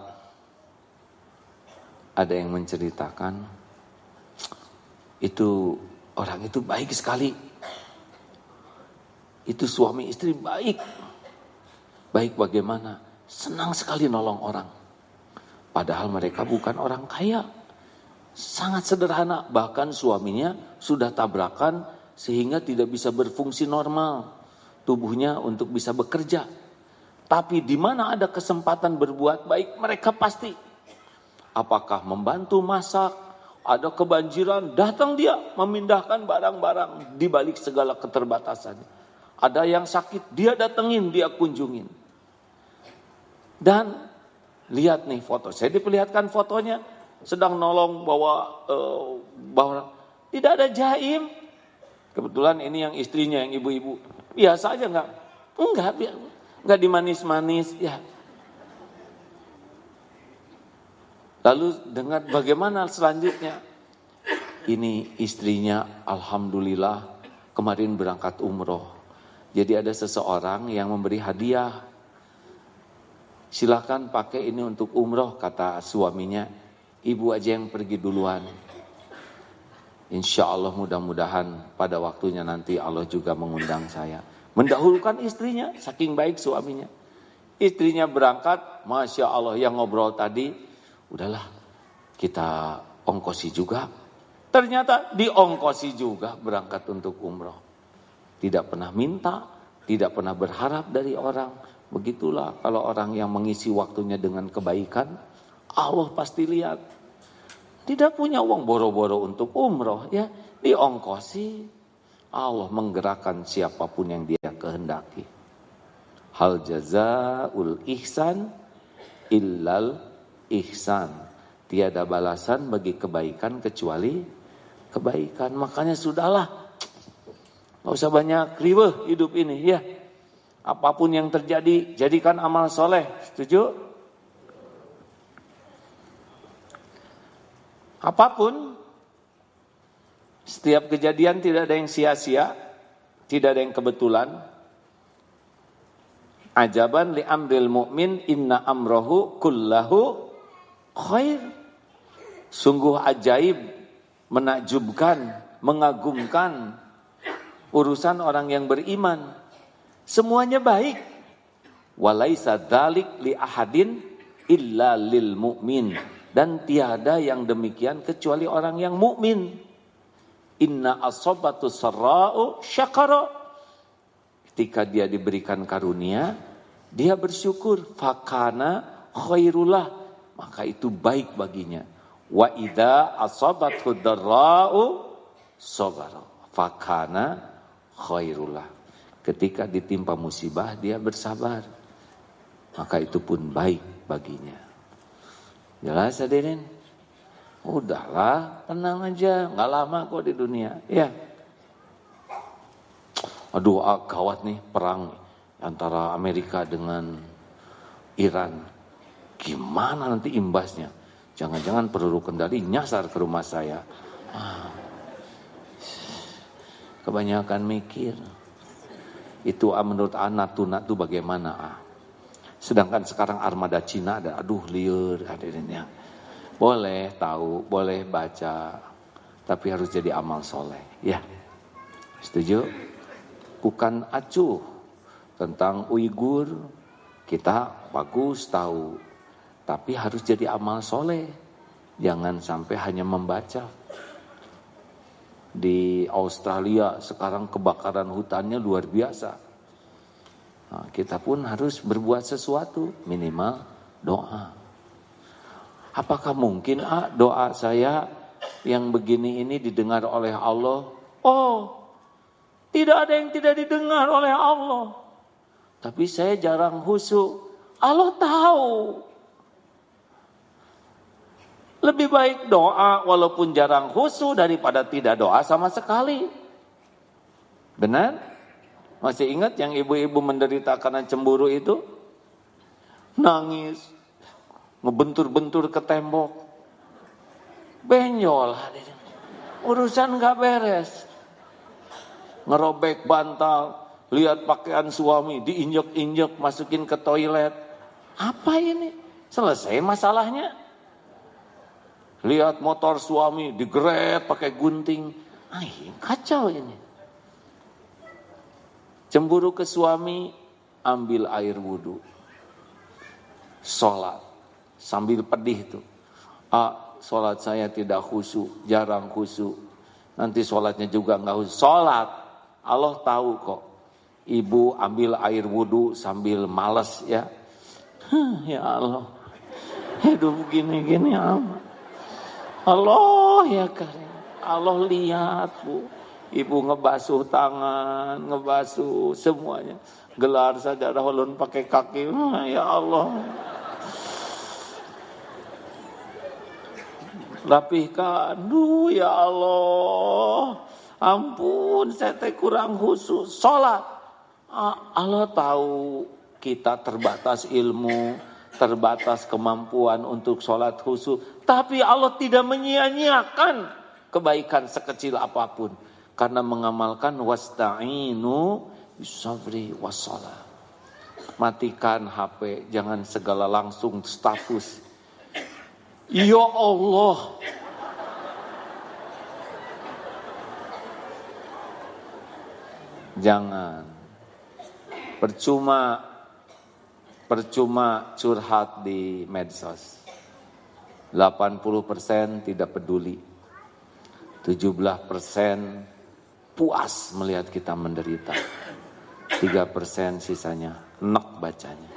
ada yang menceritakan, itu orang itu baik sekali. Itu suami istri baik. Baik bagaimana? Senang sekali nolong orang. Padahal mereka bukan orang kaya. Sangat sederhana, bahkan suaminya sudah tabrakan sehingga tidak bisa berfungsi normal tubuhnya untuk bisa bekerja. Tapi di mana ada kesempatan berbuat baik, mereka pasti. Apakah membantu masak, ada kebanjiran, datang dia memindahkan barang-barang di balik segala keterbatasan. Ada yang sakit, dia datengin, dia kunjungin. Dan lihat nih foto, saya diperlihatkan fotonya. Sedang nolong bawa tidak ada jaim. Kebetulan ini yang istrinya, yang ibu-ibu. Biasa aja enggak dimanis-manis ya. Lalu dengar bagaimana selanjutnya. Ini istrinya alhamdulillah kemarin berangkat umroh. Jadi ada seseorang yang memberi hadiah. Silakan pakai ini untuk umroh, kata suaminya. Ibu aja yang pergi duluan. Insya Allah mudah-mudahan pada waktunya nanti Allah juga mengundang saya. Mendahulukan istrinya, saking baik suaminya. Istrinya berangkat, Masya Allah yang ngobrol tadi, udahlah kita ongkosi juga. Ternyata diongkosi juga berangkat untuk umroh. Tidak pernah minta, tidak pernah berharap dari orang. Begitulah kalau orang yang mengisi waktunya dengan kebaikan, Allah pasti lihat. Tidak punya uang boro-boro untuk umroh ya, diongkosi. Allah menggerakkan siapapun yang dia kehendaki. Hal jazaul ihsan illal ihsan. Tiada balasan bagi kebaikan kecuali kebaikan. Makanya sudahlah, gak usah banyak riweuh hidup ini ya. Apapun yang terjadi, jadikan amal soleh. Setuju? Apapun, setiap kejadian tidak ada yang sia-sia, tidak ada yang kebetulan. Ajaban li amril mu'min inna amrohu kullahu khair. Sungguh ajaib, menakjubkan, mengagumkan urusan orang yang beriman. Semuanya baik. Walaisa dzalik li ahadin illa lil mu'min. Dan tiada yang demikian kecuali orang yang mukmin. Inna asobatu sarra'u syakara. Ketika dia diberikan karunia, dia bersyukur. Fakana khairullah. Maka itu baik baginya. Wa idza asabathu darra'u sabara. Fakana khairullah. Ketika ditimpa musibah, dia bersabar. Maka itu pun baik baginya. Jelas hadirin? Udahlah, tenang aja, nggak lama kok di dunia. Ya. Aduh, gawat nih perang antara Amerika dengan Iran. Gimana nanti imbasnya? Jangan-jangan peluru kendali nyasar ke rumah saya. Kebanyakan mikir. Itu menurut Natuna itu bagaimana? Sedangkan sekarang armada Cina ada, aduh liur hadirin ya. Boleh tahu, boleh baca, tapi harus jadi amal soleh. Ya, setuju? Bukan acuh tentang Uighur, kita bagus tahu, tapi harus jadi amal soleh. Jangan sampai hanya membaca. Di Australia sekarang kebakaran hutannya luar biasa. Nah, kita pun harus berbuat sesuatu, minimal doa. Apakah mungkin doa saya yang begini ini didengar oleh Allah? Oh, tidak ada yang tidak didengar oleh Allah. Tapi saya jarang khusyuk. Allah tahu. Lebih baik doa walaupun jarang khusyuk daripada tidak doa sama sekali. Benar? Masih ingat yang ibu-ibu menderita karena cemburu itu? Nangis, ngebentur-bentur ke tembok. Benjol, urusan gak beres. Ngerobek bantal, lihat pakaian suami, diinjek-injek, masukin ke toilet. Apa ini? Selesai masalahnya. Lihat motor suami digeret pakai gunting. Kacau ini. Cemburu ke suami, ambil air wudhu. Sholat. Sambil pedih tuh. Sholat saya tidak khusyuk, jarang khusyuk. Nanti sholatnya juga gak khusyuk. Sholat. Allah tahu kok. Ibu ambil air wudhu sambil malas ya. Ya Allah. Hidup gini-gini amat. Allah ya Karim. Allah lihat Bu. Ibu ngebasuh tangan, ngebasuh semuanya. Gelar sajadah ulun pakai kaki. Ya Allah. Rapihkan. Ya Allah. Ampun, saya kurang khusyuk. Sholat. Allah tahu kita terbatas ilmu, terbatas kemampuan untuk sholat khusyuk. Tapi Allah tidak menyia-nyiakan kebaikan sekecil apapun. Karena mengamalkan wasta'inu bisabri wassalah. Matikan HP, jangan segala langsung status. Ya Allah. Jangan. Percuma curhat di medsos. 80% tidak peduli. 17% puas melihat kita menderita. 3% sisanya enak bacanya.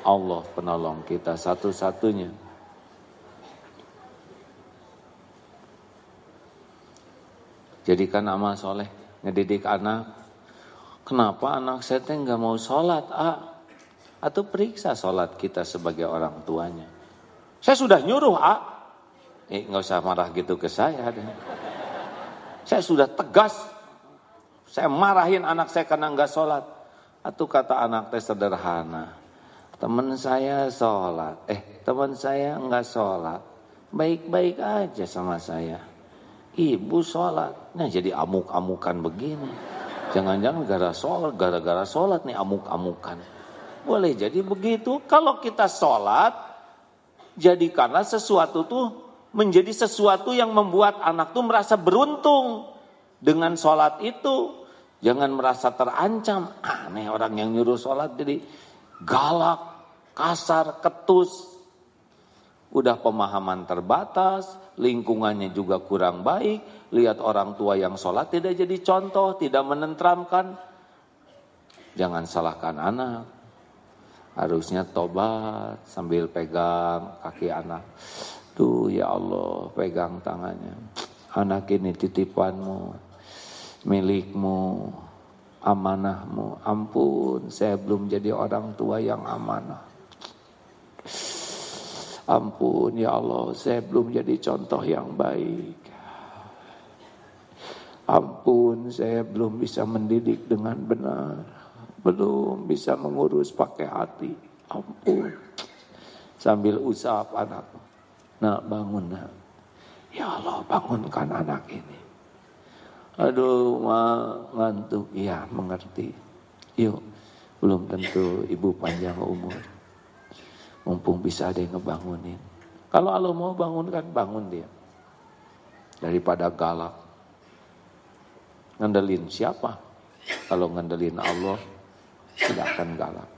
Allah penolong kita satu-satunya. Jadikan amal soleh, ngedidik anak. Kenapa anak saya nggak mau sholat? Atau periksa sholat kita sebagai orang tuanya. Saya sudah nyuruh nggak usah marah gitu ke saya. Saya sudah tegas. Saya marahin anak saya karena nggak sholat. Atau kata anak saya sederhana. Teman saya sholat. Teman saya nggak sholat. Baik-baik aja sama saya. Ibu sholat. Nah jadi amuk-amukan begini. Jangan-jangan gara-gara sholat nih amuk-amukan. Boleh jadi begitu. Kalau kita sholat, jadikanlah sesuatu tuh menjadi sesuatu yang membuat anak tuh merasa beruntung dengan sholat itu. Jangan merasa terancam. Aneh orang yang nyuruh sholat jadi galak, kasar, ketus. Udah pemahaman terbatas, lingkungannya juga kurang baik. Lihat orang tua yang sholat tidak jadi contoh, tidak menenteramkan. Jangan salahkan anak. Harusnya tobat sambil pegang kaki anak. Tuh ya Allah, pegang tangannya. Anak ini titipanmu, milikmu, amanahmu. Ampun, saya belum jadi orang tua yang amanah. Ampun ya Allah, saya belum jadi contoh yang baik. Ampun, saya belum bisa mendidik dengan benar. Belum bisa mengurus pakai hati. Ampun. Sambil usap anak. Nak bangun nak. Ya Allah bangunkan anak ini. Aduh ngantuk. Ya mengerti. Yuk. Belum tentu ibu panjang umur. Mumpung bisa ada yang ngebangunin. Kalau Allah mau bangunkan, bangun dia. Daripada galak. Ngandelin siapa? Kalau ngandelin Allah, tidak akan galak.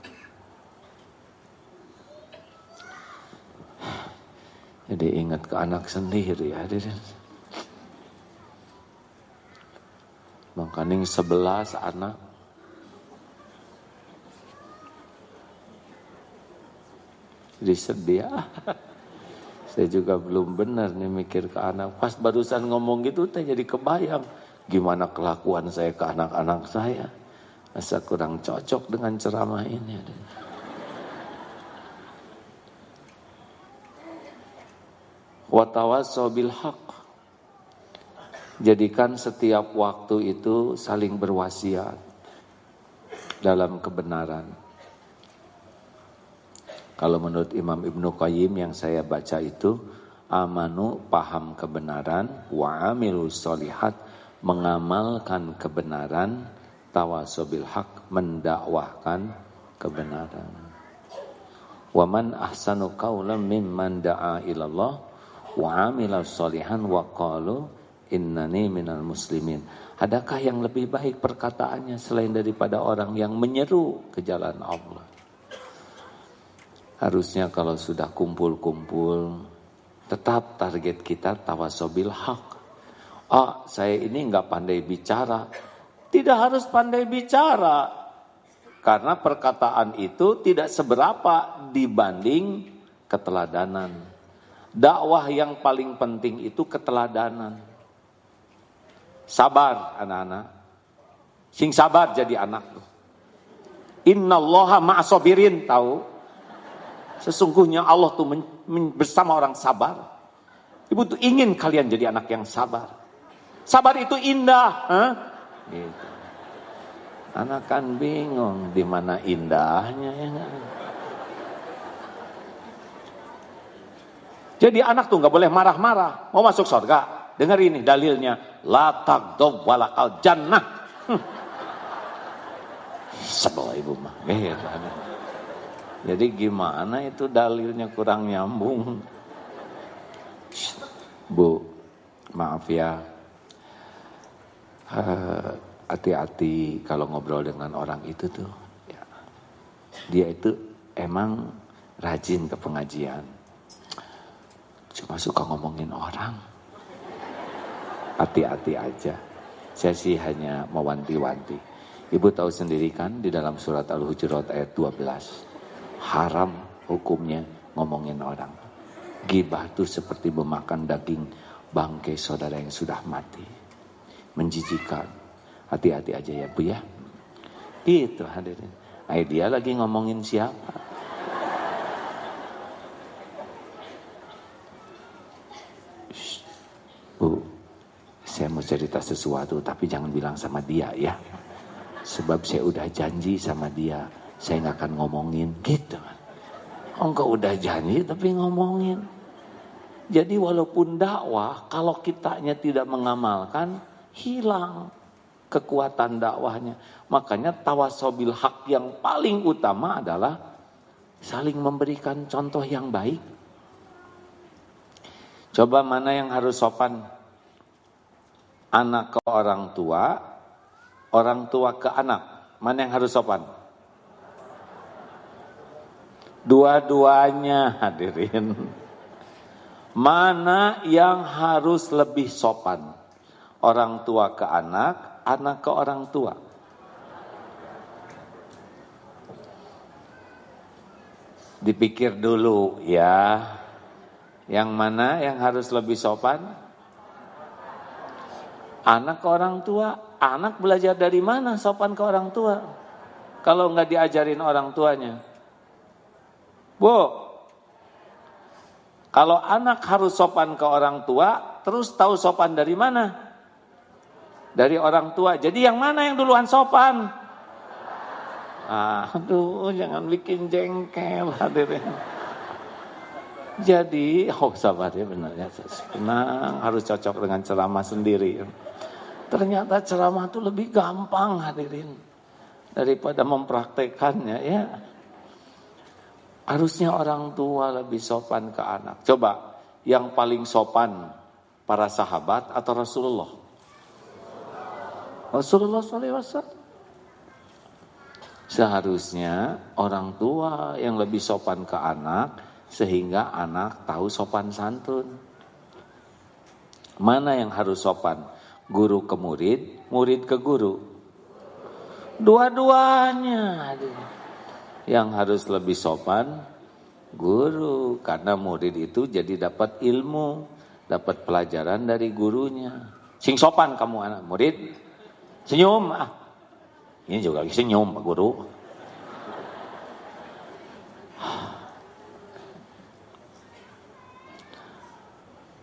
Jadi ingat ke anak sendiri hadirin. Makaning 11 anak. Jadi sedih. Saya juga belum benar nih mikir ke anak. Pas barusan ngomong gitu, saya jadi kebayang. Gimana kelakuan saya ke anak-anak saya. Masa kurang cocok dengan ceramah ini. Watawassaw bil haq. Jadikan setiap waktu itu saling berwasiat dalam kebenaran. Kalau menurut Imam Ibnu Qayyim yang saya baca itu, amanu paham kebenaran, wa amilu sholihat mengamalkan kebenaran, tawassaw bil haq mendakwahkan kebenaran. Wa man ahsanu qawlan mimman da'a ilallah wa amila sholihan wa qalu innani minal muslimin. Adakah yang lebih baik perkataannya selain daripada orang yang menyeru ke jalan Allah? Harusnya kalau sudah kumpul-kumpul, tetap target kita tawassaw bil haq. Saya ini enggak pandai bicara. Tidak harus pandai bicara. Karena perkataan itu tidak seberapa dibanding keteladanan. Dakwah yang paling penting itu keteladanan. Sabar anak-anak. Sing sabar jadi anak tuh. Innallaha ma'asobirin, tahu? Sesungguhnya Allah tuh bersama orang sabar. Ibu tuh ingin kalian jadi anak yang sabar. Sabar itu indah. Gitu. Anak kan bingung di mana indahnya ya. Jadi anak tuh nggak boleh marah-marah. Mau masuk surga. Dengar ini dalilnya, la taghdab walakal jannah. Sebel ibu mah. Jadi gimana itu dalilnya kurang nyambung. Bu, maaf ya. Hati-hati kalau ngobrol dengan orang itu tuh. Ya. Dia itu emang rajin ke pengajian. Cuma suka ngomongin orang. Hati-hati aja. Saya sih hanya mewanti-wanti. Ibu tahu sendiri kan di dalam surat Al-Hujurat ayat 12. Haram hukumnya ngomongin orang. Ghibah itu seperti memakan daging bangkai saudara yang sudah mati. Menjijikan. Hati-hati aja ya Bu ya. Itu hadirin. Dia lagi ngomongin siapa? Bu, saya mau cerita sesuatu tapi jangan bilang sama dia ya. Sebab saya udah janji sama dia, saya nggak akan ngomongin gitu. Engkau udah janji tapi ngomongin. Jadi walaupun dakwah, kalau kitanya tidak mengamalkan, hilang kekuatan dakwahnya. Makanya tawassaw bil haq yang paling utama adalah saling memberikan contoh yang baik. Coba mana yang harus sopan? Anak ke orang tua ke anak. Mana yang harus sopan? Dua-duanya hadirin. Mana yang harus lebih sopan? Orang tua ke anak, anak ke orang tua. Dipikir dulu ya. Yang mana yang harus lebih sopan? Anak ke orang tua. Anak belajar dari mana sopan ke orang tua? Kalau nggak diajarin orang tuanya. Bu, kalau anak harus sopan ke orang tua, terus tahu sopan dari mana? Dari orang tua. Jadi yang mana yang duluan sopan? Aduh, jangan bikin jengkel hadirin. Jadi, sabar ya benar ya. Tenang, harus cocok dengan ceramah sendiri. Ternyata ceramah itu lebih gampang hadirin. Daripada mempraktekannya ya. Harusnya orang tua lebih sopan ke anak. Coba, yang paling sopan para sahabat atau Rasulullah? Rasulullah SAW. Seharusnya orang tua yang lebih sopan ke anak, sehingga anak tahu sopan santun. Mana yang harus sopan? Guru ke murid, murid ke guru. Dua-duanya. Yang harus lebih sopan guru, karena murid itu jadi dapat ilmu, dapat pelajaran dari gurunya. Sing sopan kamu anak murid, senyum. Ini juga lagi senyum Pak Guru.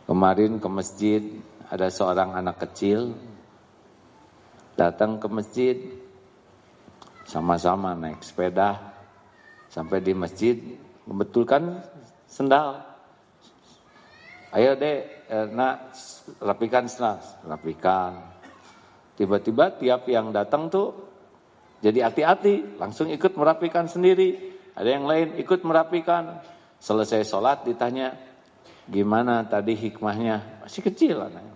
Kemarin ke masjid ada seorang anak kecil datang ke masjid, sama-sama naik sepeda sampai di masjid, membetulkan sendal. Ayo dek, nak rapikan sendal, rapikan. Tiba-tiba tiap yang datang tuh jadi hati-hati, langsung ikut merapikan sendiri. Ada yang lain ikut merapikan. Selesai sholat ditanya, gimana tadi hikmahnya? Masih kecil anaknya.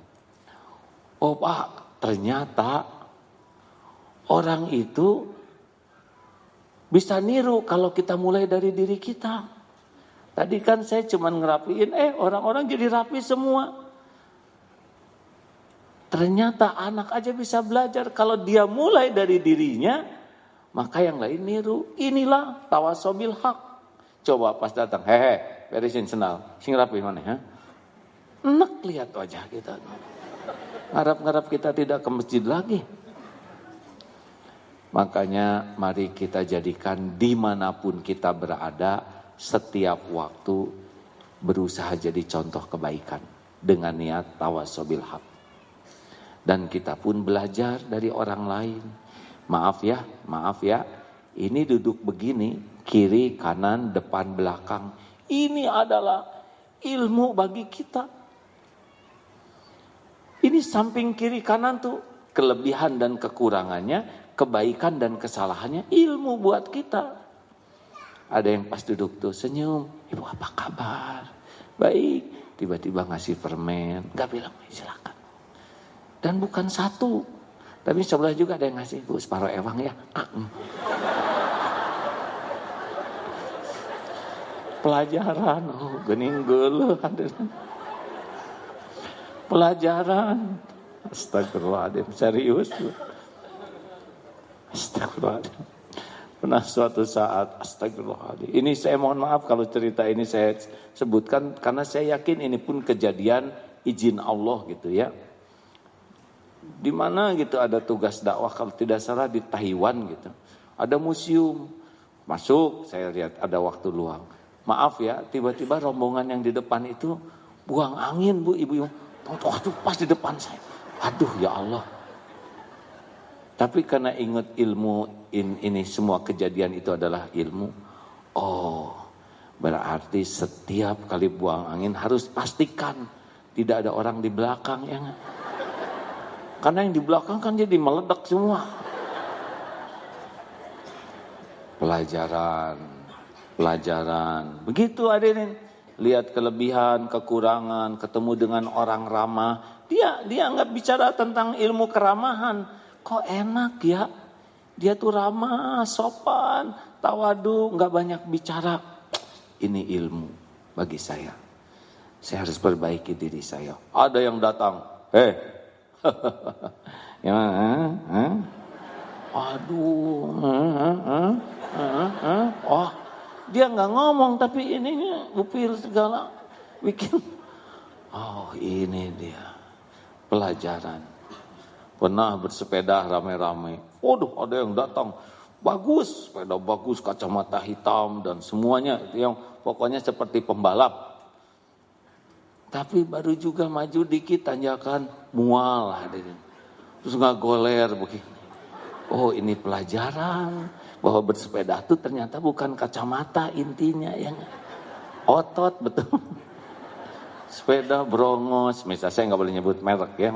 Oh Pak, ternyata orang itu bisa niru kalau kita mulai dari diri kita. Tadi kan saya cuma ngerapiin, orang-orang jadi rapi semua. Ternyata anak aja bisa belajar kalau dia mulai dari dirinya, maka yang lain niru. Inilah tawasobil haq. Coba pas datang, beresin sendal, sing rapi mana ya? Enak lihat wajah kita. Ngarap-ngarap kita tidak ke masjid lagi. Makanya mari kita jadikan dimanapun kita berada, setiap waktu berusaha jadi contoh kebaikan dengan niat tawasobil haq. Dan kita pun belajar dari orang lain. Maaf ya, ini duduk begini, kiri, kanan, depan, belakang. Ini adalah ilmu bagi kita. Ini samping kiri kanan tuh kelebihan dan kekurangannya, kebaikan dan kesalahannya, ilmu buat kita. Ada yang pas duduk tuh senyum, ibu apa kabar? Baik, tiba-tiba ngasih permen, gak bilang silakan. Dan bukan satu, tapi sebelah juga ada yang ngasih, bu separuh ewang ya. Pelajaran, gening geuleuh hadeurna. Pelajaran, astagfirullahaladzim, serius. Astagfirullahaladzim. Pernah suatu saat, astagfirullahaladzim. Ini saya mohon maaf kalau cerita ini saya sebutkan, karena saya yakin ini pun kejadian izin Allah gitu ya. Di mana gitu ada tugas dakwah, kalau tidak salah di Taiwan gitu. Ada museum, masuk saya lihat ada waktu luang. Maaf ya, tiba-tiba rombongan yang di depan itu buang angin bu, ibu. Waktu pas di depan saya. Aduh ya Allah. Tapi karena ingat ilmu ini semua kejadian itu adalah ilmu. Oh, berarti setiap kali buang angin harus pastikan tidak ada orang di belakang ya gak? Karena yang di belakang kan jadi meledak semua. Pelajaran. Begitu hadirin. Lihat kelebihan, kekurangan, ketemu dengan orang ramah. Dia nggak bicara tentang ilmu keramahan. Kok enak ya? Dia tuh ramah, sopan, tawadu, nggak banyak bicara. Ini ilmu bagi saya. Saya harus perbaiki diri saya. Ada yang datang, ya, aduh, wah, dia nggak ngomong tapi ininya upil segala bikin. Oh ini dia pelajaran. Pernah bersepeda rame-rame. Waduh, ada yang datang. Bagus, sepeda bagus, kacamata hitam dan semuanya itu yang pokoknya seperti pembalap. Tapi baru juga maju dikit tanjakan mual hadirin. Terus nggak goler begini. Oh ini pelajaran bahwa bersepeda itu ternyata bukan kacamata intinya yang otot betul. Sepeda brongos, misalnya saya nggak boleh nyebut merek ya.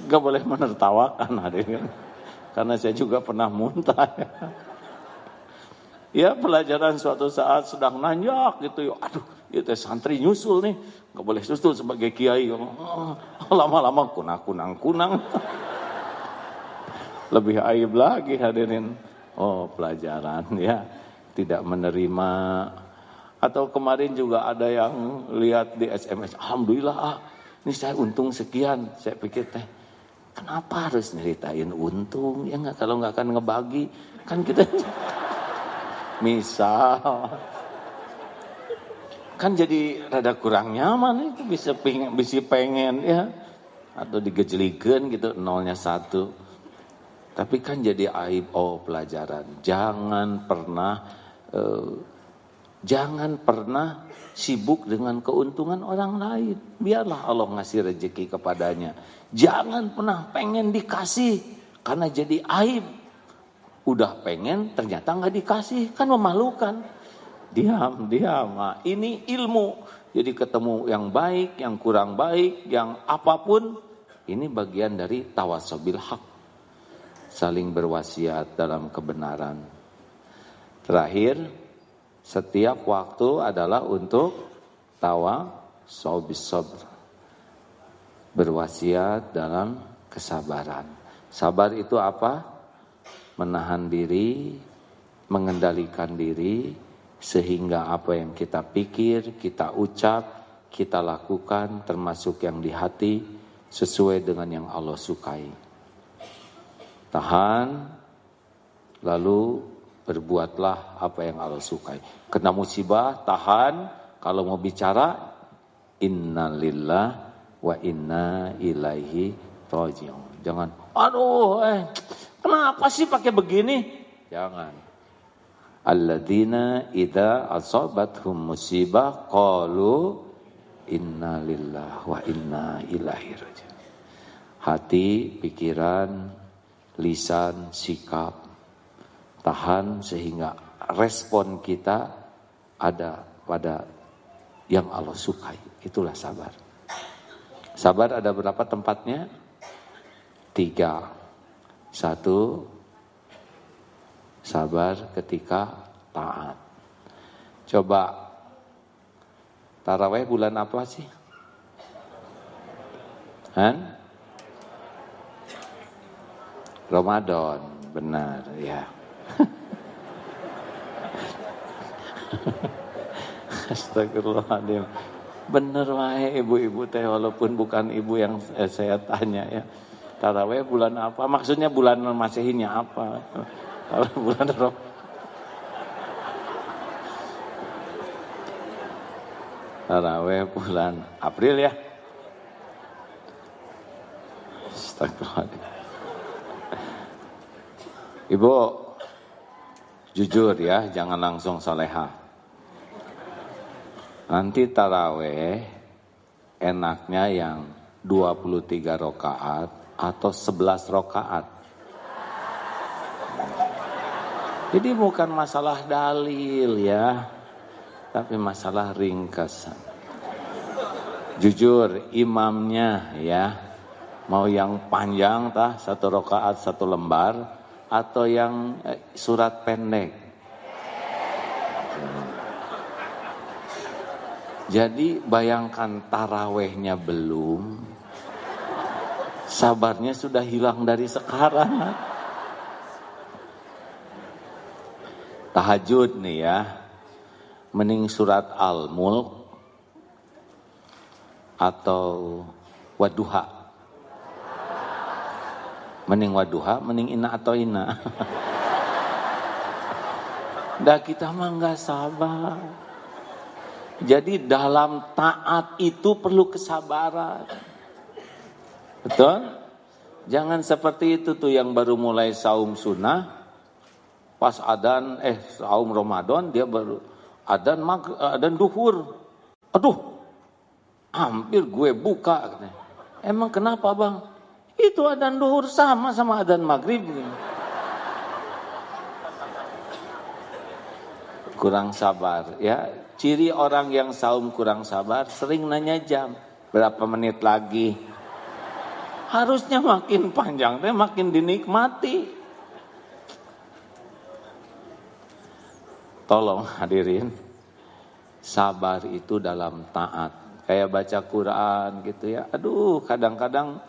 Gak boleh menertawakan hadirin. Karena saya juga pernah muntah. Ya pelajaran suatu saat sedang nanjak gitu. Aduh itu santri nyusul nih. Gak boleh susul sebagai kiai. Lama-lama kunang. Lebih aib lagi hadirin. Oh pelajaran ya. Tidak menerima Atau kemarin juga ada yang lihat di SMS, alhamdulillah ini saya untung sekian. Saya pikir teh, kenapa harus nyeritain untung? Ya nggak, kalau nggak akan ngebagi kan kita misal kan jadi rada kurang nyaman itu, bisa pengen ya, atau digejelikan gitu nolnya 1. Tapi kan jadi aib. Pelajaran, jangan pernah sibuk dengan keuntungan orang lain. Biarlah Allah ngasih rezeki kepadanya. Jangan pernah pengen dikasih, karena jadi aib. Udah pengen ternyata nggak dikasih, kan memalukan. Diam. Ini ilmu. Jadi ketemu yang baik, yang kurang baik, yang apapun, ini bagian dari tawasobil haq. Saling berwasiat dalam kebenaran. Terakhir, setiap waktu adalah untuk tawasobil sabr. Berwasiat dalam kesabaran. Sabar itu apa? Menahan diri, mengendalikan diri, sehingga apa yang kita pikir, kita ucap, kita lakukan, termasuk yang di hati, sesuai dengan yang Allah sukai. Tahan, lalu berbuatlah apa yang Allah sukai. Kena musibah, tahan. Kalau mau bicara, innalillah wa inna ilaihi raji'un. Jangan, kenapa sih pakai begini? Jangan. Alladzina idza asabathum musibah qalu inna lillahi wa inna ilaihi raji'un. Hati, pikiran, lisan, sikap, tahan sehingga respon kita ada pada yang Allah sukai. Itulah sabar. Sabar ada berapa tempatnya? 3. 1, sabar ketika taat. Coba, tarawih bulan apa sih? Ramadan, benar ya. Astagfirullahaladzim. Bener wae ibu-ibu teh, walaupun bukan ibu yang saya tanya ya. Tarawih bulan apa? Maksudnya bulan Masehinya apa? Kalau bulan tarawih bulan April ya. Astagfirullahaladzim. Ibu, jujur ya, jangan langsung salehah. Nanti tarawih enaknya yang 23 rakaat atau 11 rakaat. Jadi bukan masalah dalil ya, tapi masalah ringkasan. Jujur, imamnya ya, mau yang panjang 1 rakaat 1 lembar, atau yang surat pendek. Jadi bayangkan tarawehnya belum, sabarnya sudah hilang dari sekarang. Tahajud nih ya, mending surat Al-Mulk atau Wadduha. Mending Wadduha, mending Inna atau Inna. Dah kita mah nggak sabar. Jadi dalam taat itu perlu kesabaran. Betul? Jangan seperti itu tuh yang baru mulai saum sunnah, pas adzan saum Ramadan dia baru adzan duhur. Aduh, hampir gue buka. Emang kenapa bang? Itu adzan duhur sama adzan maghrib. Kurang sabar ya. Ciri orang yang saum kurang sabar sering nanya jam, berapa menit lagi. Harusnya makin panjang makin dinikmati. Tolong hadirin, sabar itu dalam taat. Kayak baca Quran gitu ya. Aduh, kadang-kadang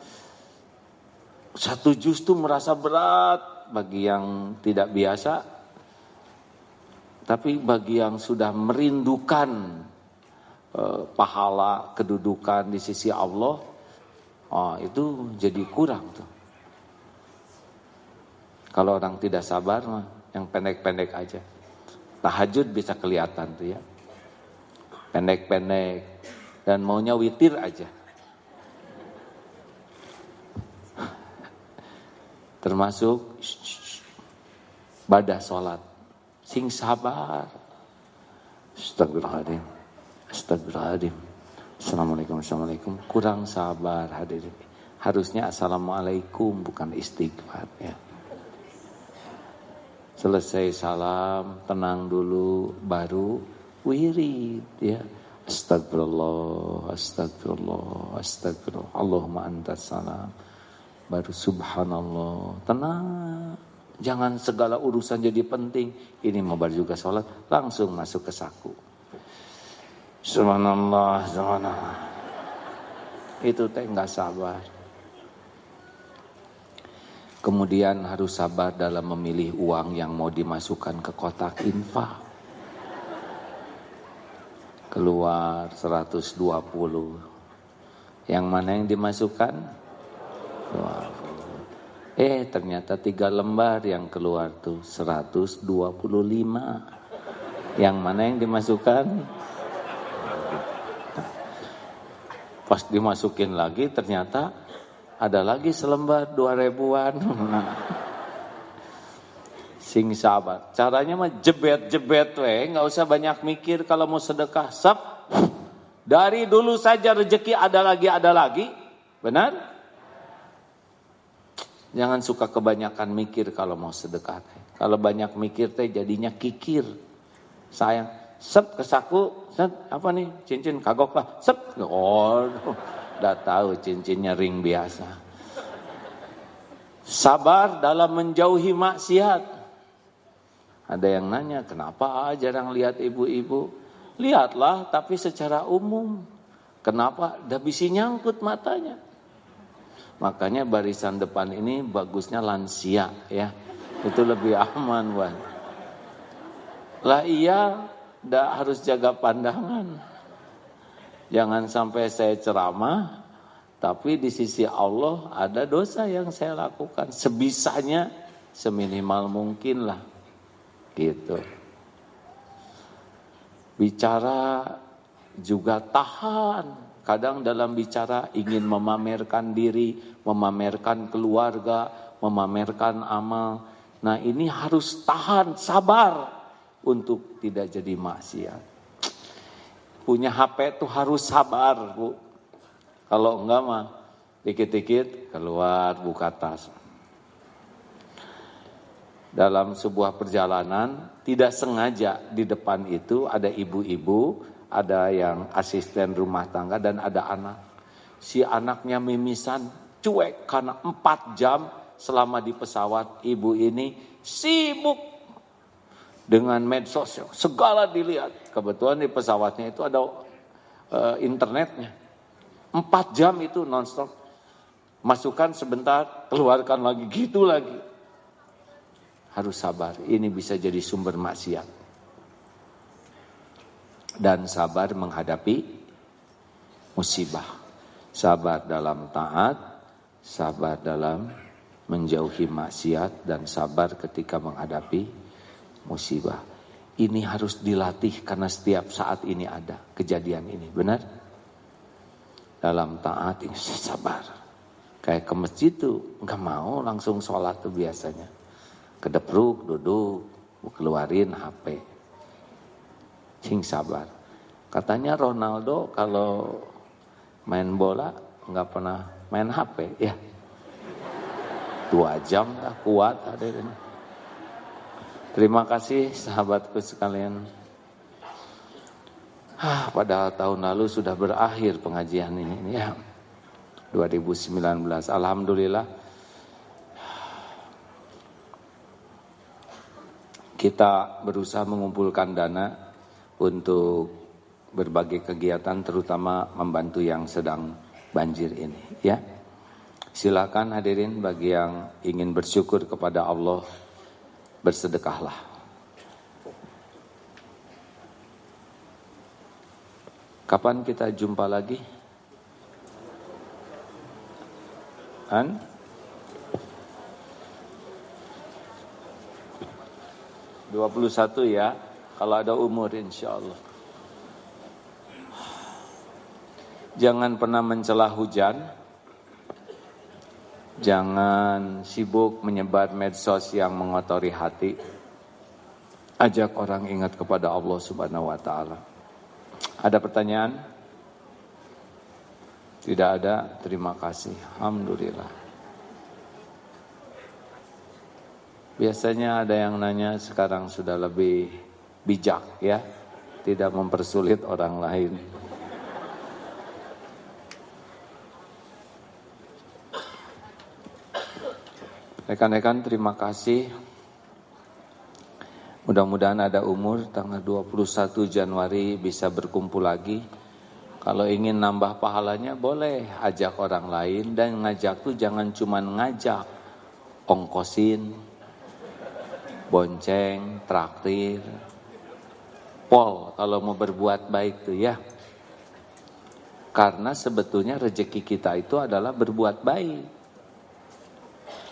1 juz tuh merasa berat bagi yang tidak biasa. Tapi bagi yang sudah merindukan pahala, kedudukan di sisi Allah, itu jadi kurang tuh. Kalau orang tidak sabar mah yang pendek-pendek aja. Tahajud bisa kelihatan tuh ya. Pendek-pendek dan maunya witir aja. Termasuk badah sholat. Sing sabar. Astagfirullahaladzim. Astagfirullahaladzim. Assalamualaikum. Kurang sabar hadirin. Harusnya assalamualaikum bukan istighfar ya. Selesai salam, tenang dulu, baru wirid ya. Astagfirullah. Allahumma antas salam. Baru subhanallah. Tenang. Jangan segala urusan jadi penting. Ini mau baru juga sholat, langsung masuk ke saku. Subhanallah. Itu teh enggak sabar. Kemudian harus sabar dalam memilih uang yang mau dimasukkan ke kotak infak. Keluar 120. Yang mana yang dimasukkan? 20. Ternyata 3 lembar yang keluar tuh 125. Yang mana yang dimasukkan? Pas dimasukin lagi ternyata ada lagi selembar 2.000-an. Sing sabar. Caranya mah jebet-jebet nggak usah banyak mikir kalau mau sedekah. Dari dulu saja rezeki ada lagi. Benar? Jangan suka kebanyakan mikir kalau mau sedekah. Kalau banyak mikir teh jadinya kikir. Sayang, ke saku, apa nih? Cincin kagok lah. Udah tahu cincinnya ring biasa. Sabar dalam menjauhi maksiat. Ada yang nanya, kenapa jarang lihat ibu-ibu? Lihatlah, tapi secara umum. Kenapa? Udah bisa nyangkut matanya. Makanya barisan depan ini bagusnya lansia ya. Itu lebih aman, Wan. Lah iya, ndak harus jaga pandangan. Jangan sampai saya ceramah, tapi di sisi Allah ada dosa yang saya lakukan. Sebisanya, seminimal mungkin lah. Gitu. Bicara juga tahan. Kadang dalam bicara ingin memamerkan diri, memamerkan keluarga, memamerkan amal. Nah ini harus tahan, sabar untuk tidak jadi maksiat. Punya HP tuh harus sabar, Bu. Kalau enggak mah dikit-dikit keluar buka tas. Dalam sebuah perjalanan tidak sengaja di depan itu ada ibu-ibu, ada yang asisten rumah tangga dan ada anak. Si anaknya mimisan cuek karena 4 jam selama di pesawat ibu ini sibuk dengan medsos, segala dilihat. Kebetulan di pesawatnya itu ada internetnya. 4 jam itu nonstop. Masukkan sebentar, keluarkan lagi, gitu lagi. Harus sabar, ini bisa jadi sumber maksiat. Dan sabar menghadapi musibah. Sabar dalam taat, sabar dalam menjauhi maksiat, dan sabar ketika menghadapi musibah. Ini harus dilatih karena setiap saat ini ada kejadian ini, benar? Dalam taat ini sabar. Kayak ke masjid tuh nggak mau langsung sholat tuh biasanya. Kedepruk, duduk, keluarin HP. Sing sabar. Katanya Ronaldo kalau main bola nggak pernah main HP, ya. 2 jam lah kuat ada ini. Terima kasih sahabatku sekalian. Pada tahun lalu sudah berakhir pengajian ini ya. 2019. Alhamdulillah. Kita berusaha mengumpulkan dana untuk berbagai kegiatan, terutama membantu yang sedang banjir ini ya. Silakan hadirin bagi yang ingin bersyukur kepada Allah, bersedekahlah. Kapan kita jumpa lagi? 21 ya, kalau ada umur insyaallah. Jangan pernah mencela hujan. Jangan sibuk menyebar medsos yang mengotori hati. Ajak orang ingat kepada Allah Subhanahu wa taala. Ada pertanyaan? Tidak ada, terima kasih. Alhamdulillah. Biasanya ada yang nanya, sekarang sudah lebih bijak ya. Tidak mempersulit orang lain. Rekan-rekan, terima kasih. Mudah-mudahan ada umur tanggal 21 Januari bisa berkumpul lagi. Kalau ingin nambah pahalanya boleh ajak orang lain, dan ngajak tuh jangan cuma ngajak, ongkosin, bonceng, traktir, pol kalau mau berbuat baik tuh ya. Karena sebetulnya rezeki kita itu adalah berbuat baik.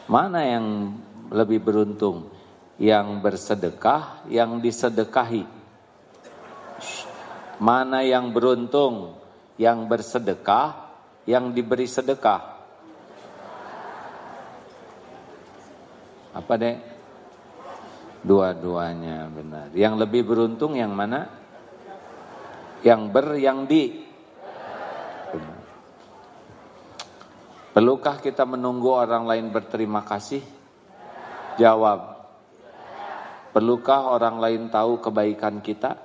Mana yang lebih beruntung? Yang bersedekah, yang disedekahi. Mana yang beruntung? Yang bersedekah, yang diberi sedekah. Apa dek? Dua-duanya benar. Yang lebih beruntung yang mana? Yang di. Benar. Perlukah kita menunggu orang lain berterima kasih? Jawab. Perlukah orang lain tahu kebaikan kita?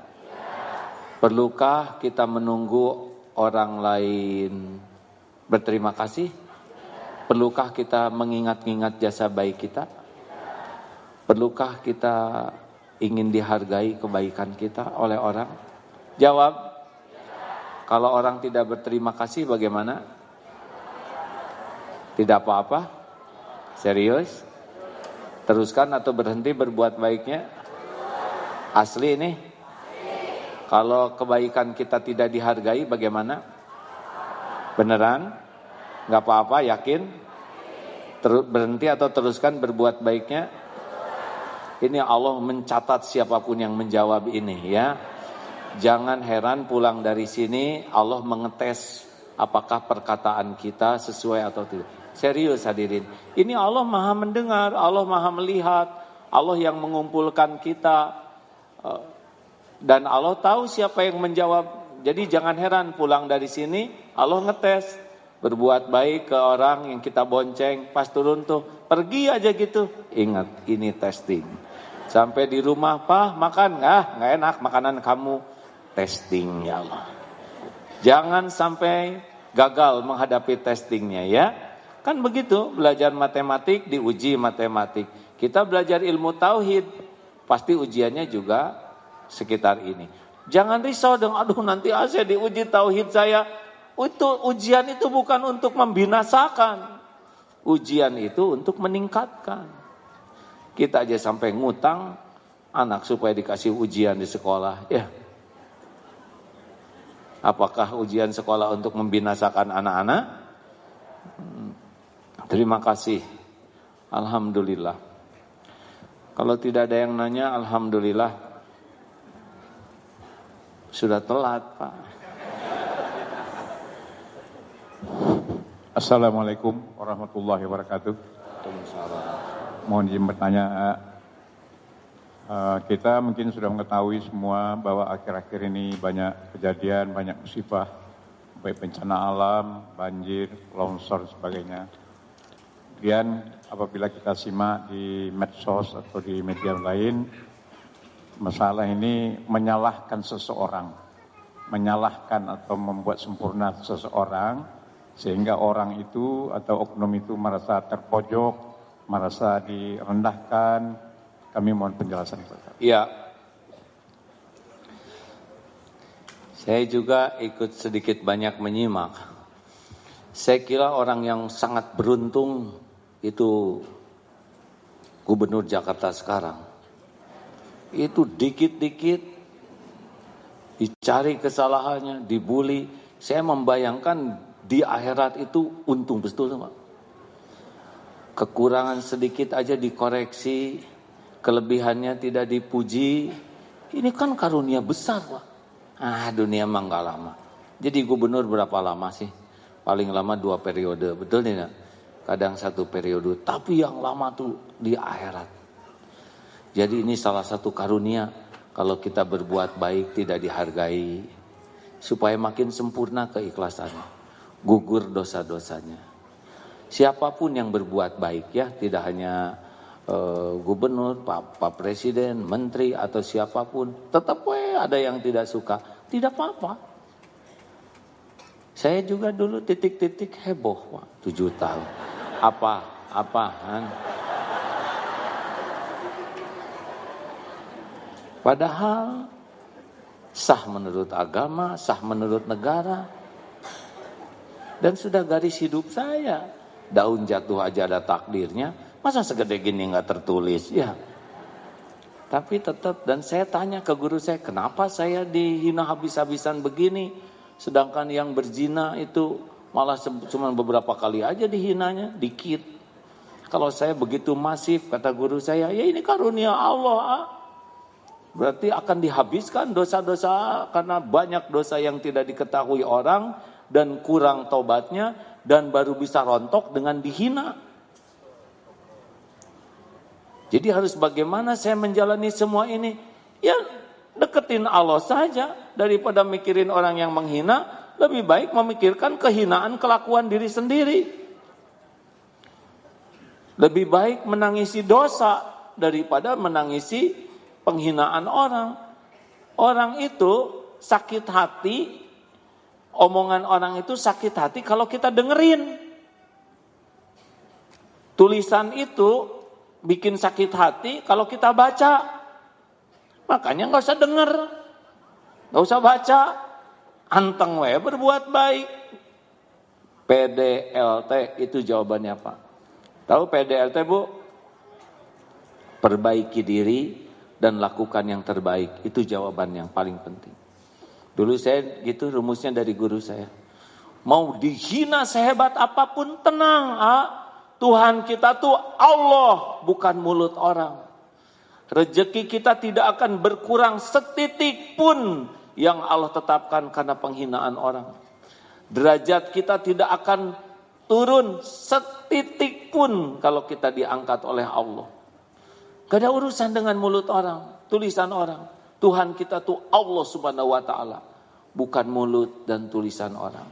Perlukah kita menunggu orang lain berterima kasih? Perlukah kita mengingat-ingat jasa baik kita? Perlukah kita ingin dihargai kebaikan kita oleh orang? Jawab. Kalau orang tidak berterima kasih bagaimana? Tidak apa-apa? Serius? Teruskan atau berhenti berbuat baiknya? Asli ini? Kalau kebaikan kita tidak dihargai bagaimana? Beneran? Gak apa-apa, yakin? Berhenti atau teruskan berbuat baiknya? Ini Allah mencatat siapapun yang menjawab ini ya. Jangan heran pulang dari sini Allah mengetes apakah perkataan kita sesuai atau tidak. Serius hadirin. Ini Allah Maha mendengar, Allah Maha melihat, Allah yang mengumpulkan kita. Dan Allah tahu siapa yang menjawab. Jadi jangan heran pulang dari sini Allah ngetes. Berbuat baik ke orang yang kita bonceng, pas turun tuh pergi aja gitu. Ingat ini testing. Sampai di rumah, "Pak, makan nggak enak makanan kamu." Testing ya Allah. Jangan sampai gagal menghadapi testingnya ya. Kan begitu, belajar matematik diuji matematik. Kita belajar ilmu tauhid, pasti ujiannya juga sekitar ini. Jangan risau dong, aduh nanti saya diuji tauhid saya. Itu ujian itu bukan untuk membinasakan. Ujian itu untuk meningkatkan. Kita aja sampai ngutang anak supaya dikasih ujian di sekolah. Ya. Apakah ujian sekolah untuk membinasakan anak-anak? Terima kasih. Alhamdulillah. Kalau tidak ada yang nanya, alhamdulillah. Sudah telat, Pak. Assalamualaikum warahmatullahi wabarakatuh. Mohon izin bertanya, kita mungkin sudah mengetahui semua bahwa akhir-akhir ini banyak kejadian, banyak musibah, baik bencana alam, banjir, longsor, sebagainya. Kemudian apabila kita simak di medsos atau di media lain, masalah ini menyalahkan seseorang, menyalahkan atau membuat sempurna seseorang, sehingga orang itu atau oknum itu merasa terpojok, merasa direndahkan. Kami mohon penjelasan. Iya. Saya juga ikut sedikit banyak menyimak. Saya kira orang yang sangat beruntung itu Gubernur Jakarta sekarang. Itu dikit-dikit dicari kesalahannya, dibully. Saya membayangkan di akhirat itu untung betul, Pak. Kekurangan sedikit aja dikoreksi, kelebihannya tidak dipuji. Ini kan karunia besar, Pak. Dunia mah nggak lama. Jadi gubernur berapa lama sih? Paling lama 2 periode, betul tidak? Kadang 1 periode, tapi yang lama tuh di akhirat. Jadi ini salah satu karunia kalau kita berbuat baik tidak dihargai, supaya makin sempurna keikhlasannya, gugur dosa-dosanya. Siapapun yang berbuat baik ya, tidak hanya gubernur, Pak Presiden, menteri atau siapapun, tetap ada yang tidak suka, tidak apa-apa. Saya juga dulu titik-titik heboh, Pak, 7 tahun. Apaan? Padahal sah menurut agama, sah menurut negara. Dan sudah garis hidup saya. Daun jatuh aja ada takdirnya. Masa segede gini nggak tertulis? Ya. Tapi tetap, dan saya tanya ke guru saya, kenapa saya dihina habis-habisan begini? Sedangkan yang berzina itu malah cuma beberapa kali aja dihinanya, dikit. Kalau saya begitu masif, kata guru saya, ya ini karunia Allah. Berarti akan dihabiskan dosa-dosa karena banyak dosa yang tidak diketahui orang dan kurang taubatnya, dan baru bisa rontok dengan dihina. Jadi harus bagaimana saya menjalani semua ini? Ya deketin Allah saja daripada mikirin orang yang menghina. Lebih baik memikirkan kehinaan kelakuan diri sendiri. Lebih baik menangisi dosa daripada menangisi penghinaan orang. Orang itu sakit hati. Omongan orang itu sakit hati kalau kita dengerin. Tulisan itu bikin sakit hati kalau kita baca. Makanya gak usah denger, gak usah baca. Anteng we berbuat baik. PDLT itu jawabannya apa? Tahu PDLT, Bu? Perbaiki diri dan lakukan yang terbaik. Itu jawaban yang paling penting. Dulu saya gitu rumusnya dari guru saya. Mau dihina sehebat apapun tenang. Tuhan kita tuh Allah, bukan mulut orang. Rezeki kita tidak akan berkurang setitik pun yang Allah tetapkan karena penghinaan orang. Derajat kita tidak akan turun setitik pun kalau kita diangkat oleh Allah. Gak ada urusan dengan mulut orang, tulisan orang. Tuhan kita tuh Allah Subhanahu wa ta'ala, bukan mulut dan tulisan orang.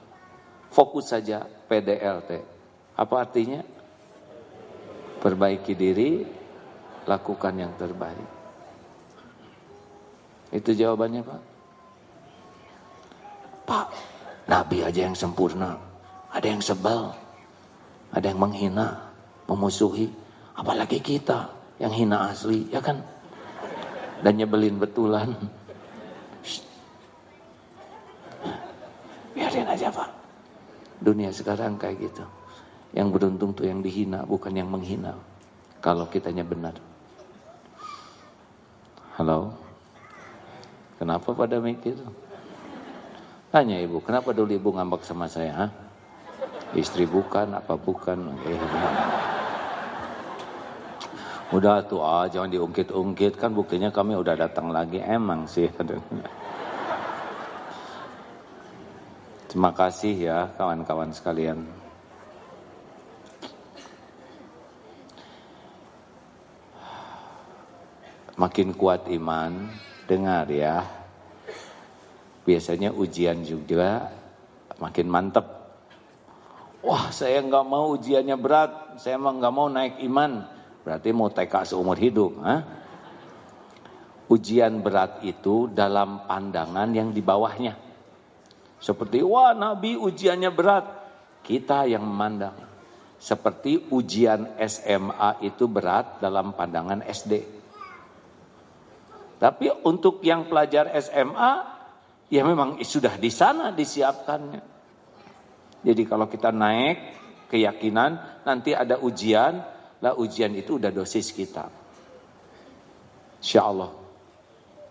Fokus saja PDLT. Apa artinya? Perbaiki diri, lakukan yang terbaik. Itu jawabannya, Pak. Pak, Nabi aja yang sempurna, ada yang sebel, ada yang menghina, memusuhi, apalagi kita yang hina asli, ya kan? Dan nyebelin betulan. Biarin aja, Pak. Dunia sekarang kayak gitu. Yang beruntung tuh yang dihina, bukan yang menghina. Kalau kitanya benar. Halo? Kenapa pada mikir? Tanya ibu, kenapa dulu ibu ngambek sama saya? Istri bukan, apa bukan? Udah tuh, jangan diungkit-ungkit, kan buktinya kami udah datang lagi. Emang sih. Terima kasih ya kawan-kawan sekalian. Makin kuat iman, dengar ya. Biasanya ujian juga makin mantep. Wah, saya nggak mau ujiannya berat, saya emang nggak mau naik iman. Berarti mau TK seumur hidup. Ujian berat itu dalam pandangan yang di bawahnya. Seperti, wah Nabi ujiannya berat. Kita yang memandang. Seperti ujian SMA itu berat dalam pandangan SD. Tapi untuk yang pelajar SMA, ya memang sudah di sana disiapkannya. Jadi kalau kita naik keyakinan, nanti ada ujian. Lah ujian itu udah dosis kita. Insya Allah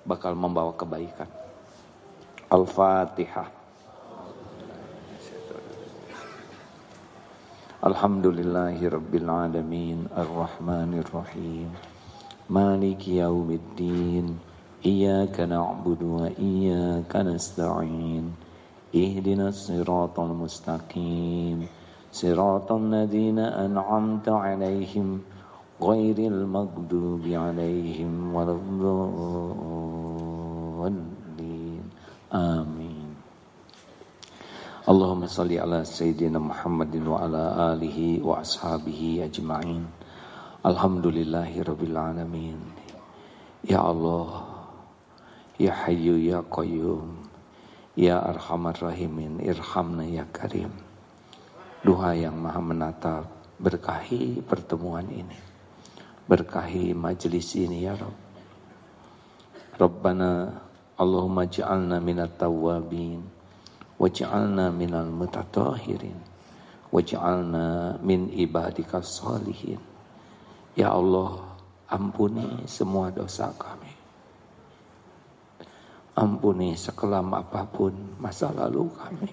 bakal membawa kebaikan. Al-Fatihah. Alhamdulillahi Rabbil Alamin Ar-Rahmanir Rahim Maliki Yawmiddin Iyyaka na'budu wa iyyaka nasta'in Ihdinas siratal mustaqim Siratal ladzina an'amta 'alaihim ghairil maghdubi 'alaihim waladdallin. Amin. Allahumma salli ala Sayyidina Muhammadin wa ala alihi wa ashabihi ajma'in. Alhamdulillahi Rabbil Alamin. Ya Allah, Ya Hayyu Ya Qayyum, Ya Arhamar Rahimin, Irhamna Ya Karim. Duha yang maha menatap, berkahi pertemuan ini, berkahi majlis ini ya Rabb. Rabbana Allahumma ja'alna minat tawwabin waj'alna minal mutatahhirin waj'alna min ibadikas sholihin. Ya Allah, ampuni semua dosa kami, ampuni sekelam apapun masa lalu kami,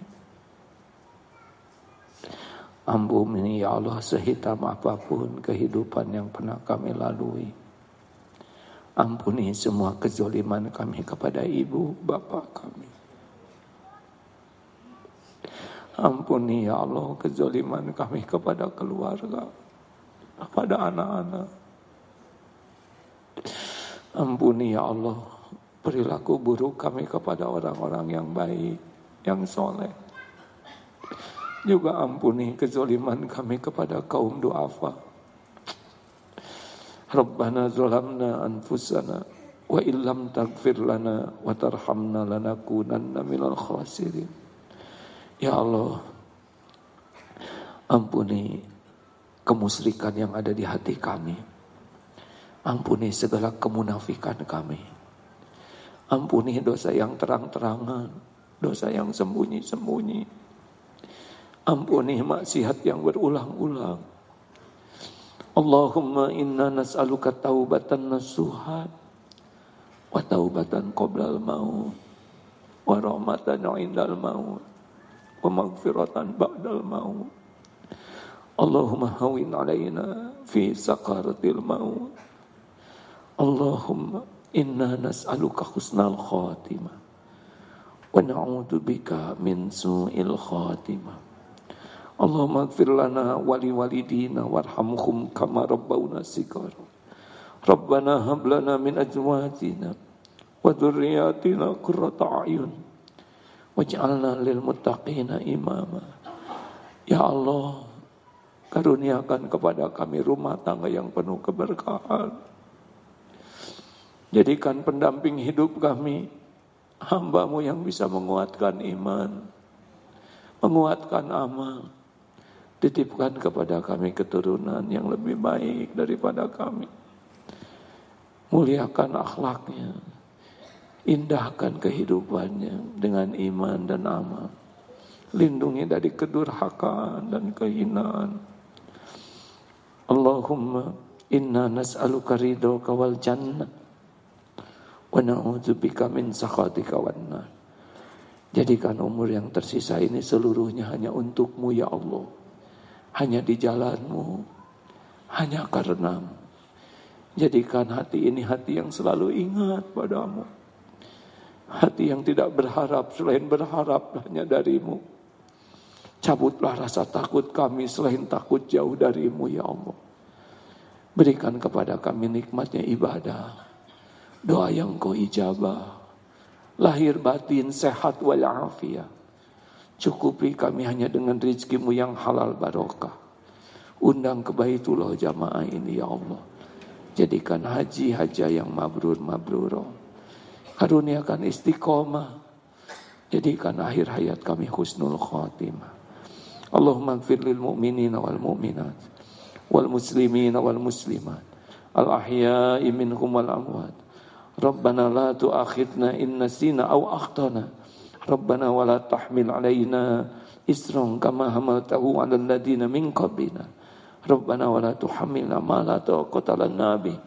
ampuni ya Allah sehitam apapun kehidupan yang pernah kami lalui. Ampuni semua kezaliman kami kepada ibu bapak kami. Ampuni ya Allah kezaliman kami kepada keluarga, kepada anak-anak. Ampuni ya Allah perilaku buruk kami kepada orang-orang yang baik, yang soleh. Juga ampuni kezaliman kami kepada kaum du'afa. Rabbana zalamna anfusana wa illam taghfir lana wa tarhamna lanakunanna minal khasirin. Ya Allah, ampuni kemusyrikan yang ada di hati kami. Ampuni segala kemunafikan kami. Ampuni dosa yang terang-terangan, dosa yang sembunyi-sembunyi. Ampuni maksiat yang berulang-ulang. Allahumma inna nas'aluka taubatan nasuha wa taubatan qoblal maut wa rahmatan 'indal maut wa maghfiratan ba'dal maut. Allahumma hawin 'alaina fi sakaratil maut. Allahumma inna nas'aluka husnal khatimah wa na'udzubika min su'il khatimah. Allahumma ighfir lana wa liwalidina warhamhum kama rabbawna shighara. Rabbana hab lana min azwajina wa dhurriyyatina qurrata a'yun waj'alna lil muttaqina imama. Ya Allah, karuniakan kepada kami rumah tangga yang penuh keberkahan. Jadikan pendamping hidup kami hamba-Mu yang bisa menguatkan iman, menguatkan amal. Titipkan kepada kami keturunan yang lebih baik daripada kami. Muliakan akhlaknya, indahkan kehidupannya dengan iman dan amal. Lindungi dari kedurhakaan dan kehinaan. Allahumma inna nas'aluka ridhoka wal jannah wa na'udzubika min sakhatika wan nar. Jadikan umur yang tersisa ini seluruhnya hanya untuk-Mu ya Allah. Hanya di jalan-Mu, hanya karena-Mu. Jadikan hati ini hati yang selalu ingat padamu. Hati yang tidak berharap selain berharap hanya dari-Mu. Cabutlah rasa takut kami selain takut jauh dari-Mu ya Allah. Berikan kepada kami nikmatnya ibadah, doa yang Kau ijabah, lahir batin sehat walafiat. Cukupi kami hanya dengan rizki-Mu yang halal barokah. Undang ke Baitullah jamaah ini ya Allah. Jadikan haji hajah yang mabrur. Karuniakan istiqomah. Jadikan akhir hayat kami husnul khatimah. Allahumma ighfir lil mu'minina wal mu'minat wal muslimina wal muslimat al ahya'i minhum wal amwat. Rabbana la tu'akhidna in nasina aw akhtana. Rabbana wa la tahmil alaina isran kama hamaltahu 'alal ladina min qablina. Rabbana wa la tuhammilna ma la taqata lana bih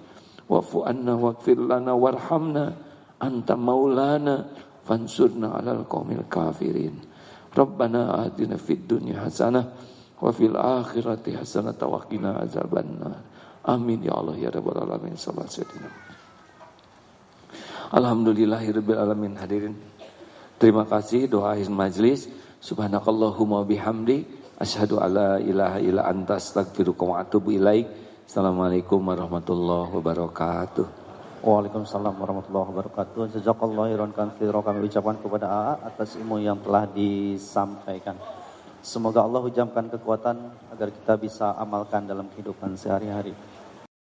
wa'fu 'anna waghfir lana warhamna anta maulana fansurna 'alal qaumil kafirin. Rabbana atina fid dunya hasanah wa fil akhirati hasanah wa qina azabannar. Amin ya Allah ya rabbal alamin. Sallallahu alaihi wasallam. Alhamdulillahirabbil alamin. Hadirin, terima kasih doa akhir majlis. Subhanakallahumma bihamdi asyhadu alla ilaha illa anta astaghfiruka wa atubu ilaik. Assalamualaikum warahmatullahi wabarakatuh. Waalaikumsalam warahmatullahi wabarakatuh. Jazakallahu khairan katsiran, kami ucapkan kepada AA atas ilmu yang telah disampaikan. Semoga Allah hujamkan kekuatan agar kita bisa amalkan dalam kehidupan sehari-hari.